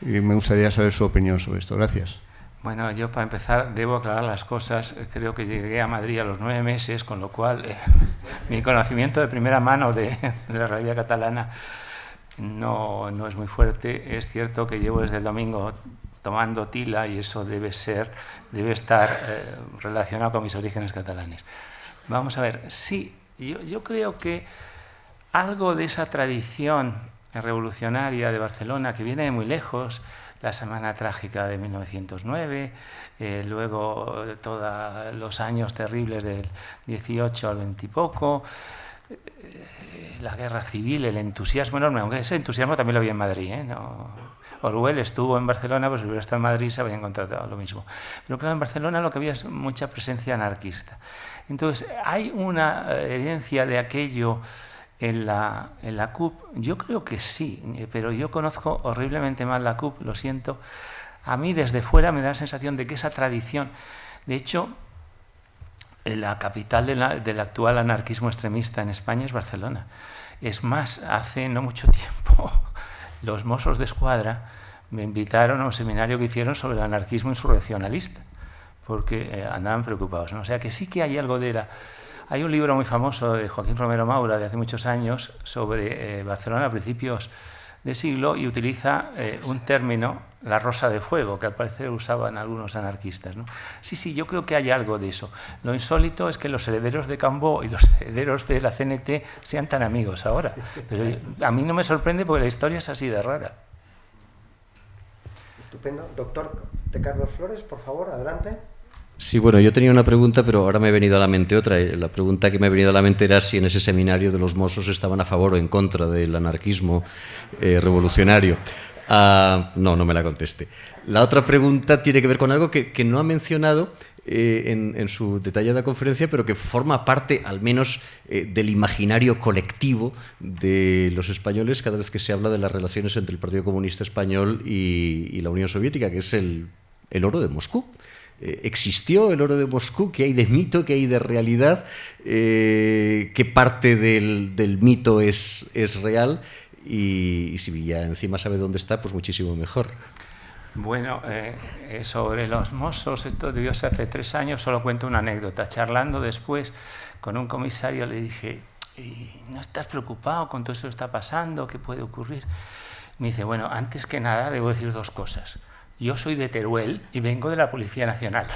Me gustaría saber su opinión sobre esto. Gracias. Bueno, yo para empezar debo aclarar las cosas. Creo que llegué a Madrid a los 9 meses, con lo cual mi conocimiento de primera mano de la realidad catalana no es muy fuerte. Es cierto que llevo desde el domingo tomando tila y eso debe estar relacionado con mis orígenes catalanes. Vamos a ver, sí, yo creo que algo de esa tradición revolucionaria de Barcelona, que viene de muy lejos, la Semana Trágica de 1909, luego todos los años terribles del 18 al 20 y poco, la guerra civil, el entusiasmo enorme, aunque ese entusiasmo también lo había en Madrid, ¿no? Orwell estuvo en Barcelona, pues si hubiera estado en Madrid se habría encontrado lo mismo. Pero claro, en Barcelona lo que había es mucha presencia anarquista. Entonces, ¿hay una herencia de aquello en la CUP? Yo creo que sí, pero yo conozco horriblemente mal la CUP, lo siento. A mí desde fuera me da la sensación de que esa tradición, de hecho, la capital del actual anarquismo extremista en España es Barcelona. Es más, hace no mucho tiempo los Mossos de Escuadra me invitaron a un seminario que hicieron sobre el anarquismo insurreccionalista, porque andaban preocupados, ¿no? O sea que sí que hay algo de la... Hay un libro muy famoso de Joaquín Romero Maura de hace muchos años sobre Barcelona a principios de siglo, y utiliza un término, la rosa de fuego, que al parecer usaban algunos anarquistas, ¿no? Sí, yo creo que hay algo de eso. Lo insólito es que los herederos de Cambó y los herederos de la CNT sean tan amigos ahora. Pero a mí no me sorprende porque la historia es así de rara. Estupendo. Doctor de Carlos Flores, por favor, adelante. Sí, bueno, yo tenía una pregunta, pero ahora me ha venido a la mente otra. La pregunta que me ha venido a la mente era si en ese seminario de los Mossos estaban a favor o en contra del anarquismo revolucionario. No me la conteste. La otra pregunta tiene que ver con algo que no ha mencionado en su detallada conferencia, pero que forma parte, al menos, del imaginario colectivo de los españoles cada vez que se habla de las relaciones entre el Partido Comunista Español y la Unión Soviética, que es el oro de Moscú. ¿Existió el oro de Moscú? ¿Qué hay de mito? ¿Qué hay de realidad? ¿Qué parte del mito es real? Y si ya encima sabe dónde está, pues muchísimo mejor. Bueno, sobre los Mossos, esto debió ser hace 3 años, solo cuento una anécdota. Charlando después con un comisario le dije, ¿no estás preocupado con todo esto que está pasando? ¿Qué puede ocurrir? Me dice, bueno, antes que nada debo decir 2 cosas. Yo soy de Teruel y vengo de la Policía Nacional.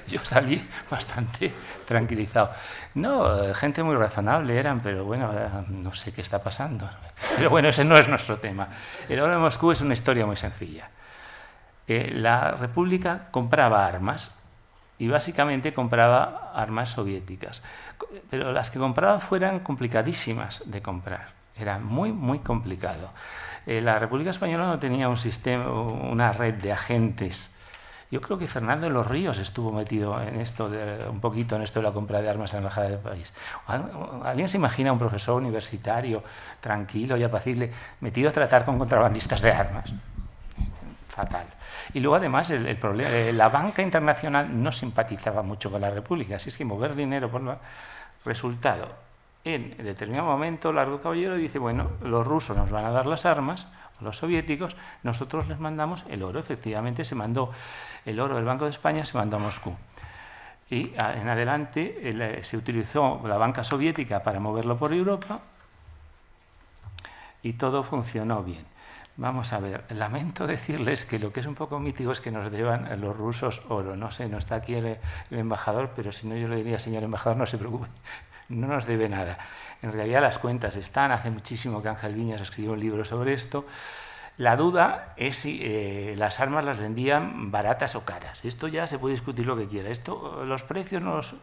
Yo salí bastante tranquilizado. No, gente muy razonable eran, pero bueno, no sé qué está pasando. Pero bueno, ese no es nuestro tema. El oro de Moscú es una historia muy sencilla. La República compraba armas y básicamente compraba armas soviéticas. Pero las que compraba fueran complicadísimas de comprar. Era muy, muy complicado. La República Española no tenía un sistema, una red de agentes. Yo creo que Fernando de los Ríos estuvo metido en esto, un poquito en esto de la compra de armas en la embajada del país. ¿Alguien se imagina a un profesor universitario, tranquilo y apacible, metido a tratar con contrabandistas de armas? Fatal. Y luego, además, el problema, la banca internacional no simpatizaba mucho con la República, así es que mover dinero por el resultado. En determinado momento, Largo Caballero dice, bueno, los rusos nos van a dar las armas, los soviéticos, nosotros les mandamos el oro. Efectivamente, se mandó el oro del Banco de España, se mandó a Moscú. Y en adelante se utilizó la banca soviética para moverlo por Europa y todo funcionó bien. Vamos a ver, lamento decirles que lo que es un poco mítico es que nos deban los rusos oro. No sé, no está aquí el embajador, pero si no yo le diría, señor embajador, no se preocupe. No nos debe nada. En realidad las cuentas están, hace muchísimo que Ángel Viñas escribió un libro sobre esto. La duda es si las armas las vendían baratas o caras. Esto ya se puede discutir lo que quiera. Los precios no los...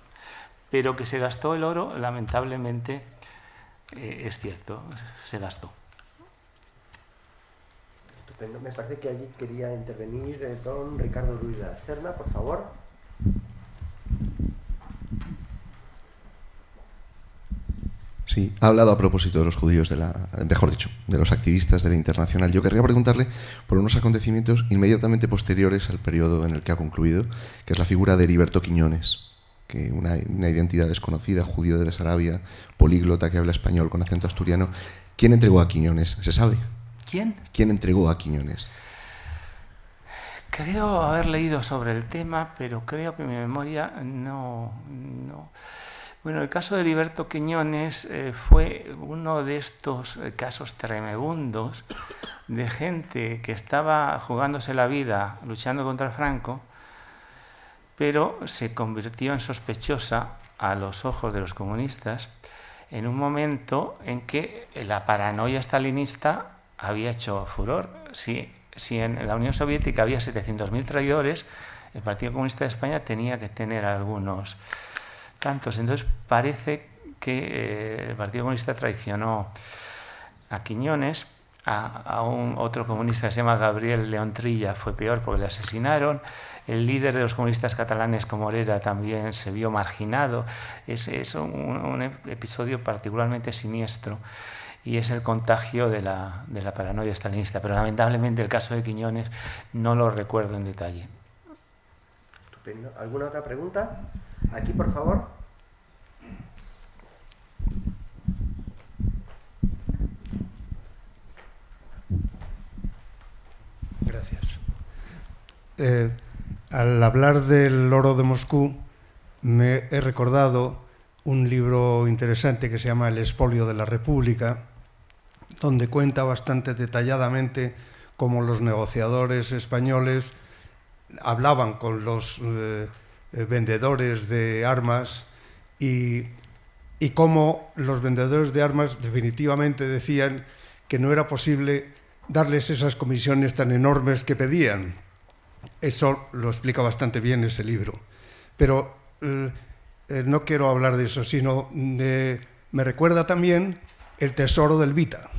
Pero que se gastó el oro, lamentablemente, es cierto, se gastó. Estupendo. Me parece que allí quería intervenir don Ricardo Ruiz de la Serna, por favor. Sí, ha hablado a propósito de los judíos, mejor dicho, de los activistas de la Internacional. Yo querría preguntarle por unos acontecimientos inmediatamente posteriores al periodo en el que ha concluido, que es la figura de Heriberto Quiñones, que una identidad desconocida, judío de Besarabia, políglota que habla español con acento asturiano. ¿Quién entregó a Quiñones? ¿Se sabe? ¿Quién? ¿Quién entregó a Quiñones? Creo haber leído sobre el tema, pero creo que mi memoria no. Bueno, el caso de Heriberto Quiñones fue uno de estos casos tremebundos de gente que estaba jugándose la vida luchando contra Franco, pero se convirtió en sospechosa a los ojos de los comunistas en un momento en que la paranoia stalinista había hecho furor. Si en la Unión Soviética había 700.000 traidores, el Partido Comunista de España tenía que tener algunos tantos. Entonces parece que el Partido Comunista traicionó a Quiñones, a un otro comunista que se llama Gabriel León Trilla fue peor porque le asesinaron. El líder de los comunistas catalanes, como Morera, también se vio marginado. Es un episodio particularmente siniestro y es el contagio de la paranoia stalinista. Pero lamentablemente el caso de Quiñones no lo recuerdo en detalle. Estupendo. ¿Alguna otra pregunta? Aquí, por favor. Gracias. Al hablar del oro de Moscú, me he recordado un libro interesante que se llama El expolio de la República, donde cuenta bastante detalladamente cómo los negociadores españoles hablaban con los vendedores de armas y cómo los vendedores de armas definitivamente decían que no era posible darles esas comisiones tan enormes que pedían. Eso lo explica bastante bien ese libro. Pero no quiero hablar de eso, sino me recuerda también el tesoro del Vita.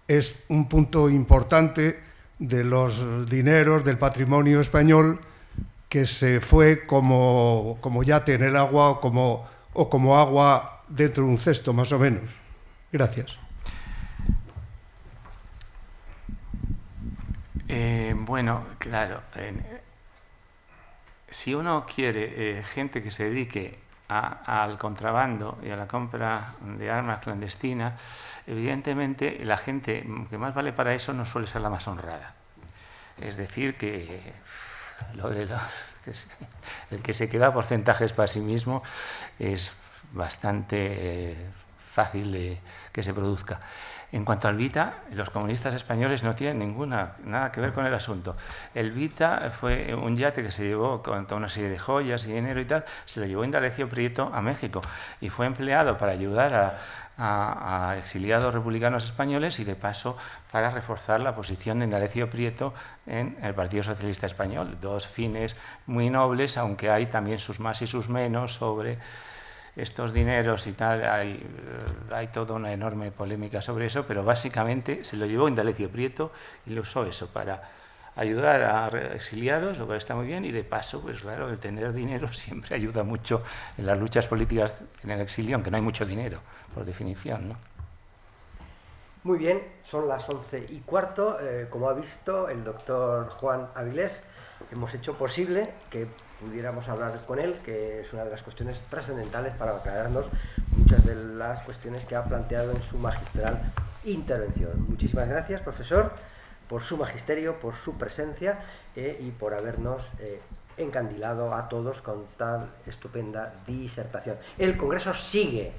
Es un punto importante de los dineros, del patrimonio español, que se fue como yate en el agua o como agua dentro de un cesto, más o menos. Gracias. Bueno, claro, si uno quiere gente que se dedique al contrabando y a la compra de armas clandestinas, evidentemente la gente que más vale para eso no suele ser la más honrada. Es decir, que el que se queda porcentajes para sí mismo es bastante fácil de que se produzca. En cuanto al Vita, los comunistas españoles no tienen nada que ver con el asunto. El Vita fue un yate que se llevó con toda una serie de joyas y dinero y tal, se lo llevó Indalecio Prieto a México y fue empleado para ayudar a exiliados republicanos españoles y de paso para reforzar la posición de Indalecio Prieto en el Partido Socialista Español. Dos fines muy nobles, aunque hay también sus más y sus menos sobre estos dineros y tal. Hay toda una enorme polémica sobre eso, pero básicamente se lo llevó Indalecio Prieto y lo usó eso para ayudar a exiliados, lo cual está muy bien, y de paso, pues claro, el tener dinero siempre ayuda mucho en las luchas políticas en el exilio, aunque no hay mucho dinero, por definición, ¿no? Muy bien, son las 11:15. Como ha visto el doctor Juan Avilés, hemos hecho posible que pudiéramos hablar con él, que es una de las cuestiones trascendentales para aclararnos muchas de las cuestiones que ha planteado en su magistral intervención. Muchísimas gracias, profesor, por su magisterio, por su presencia y por habernos encandilado a todos con tan estupenda disertación. El Congreso sigue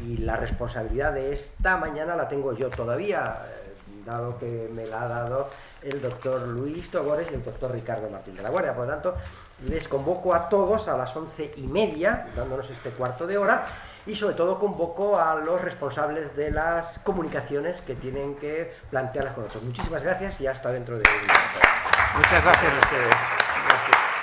y la responsabilidad de esta mañana la tengo yo todavía, dado que me la ha dado el doctor Luis Togores y el doctor Ricardo Martín de la Guardia. Por lo tanto, les convoco a todos a las 11:30, dándonos este cuarto de hora, y sobre todo convoco a los responsables de las comunicaciones que tienen que plantearlas con nosotros. Muchísimas gracias y hasta dentro de un minuto. Muchas gracias a ustedes. Gracias.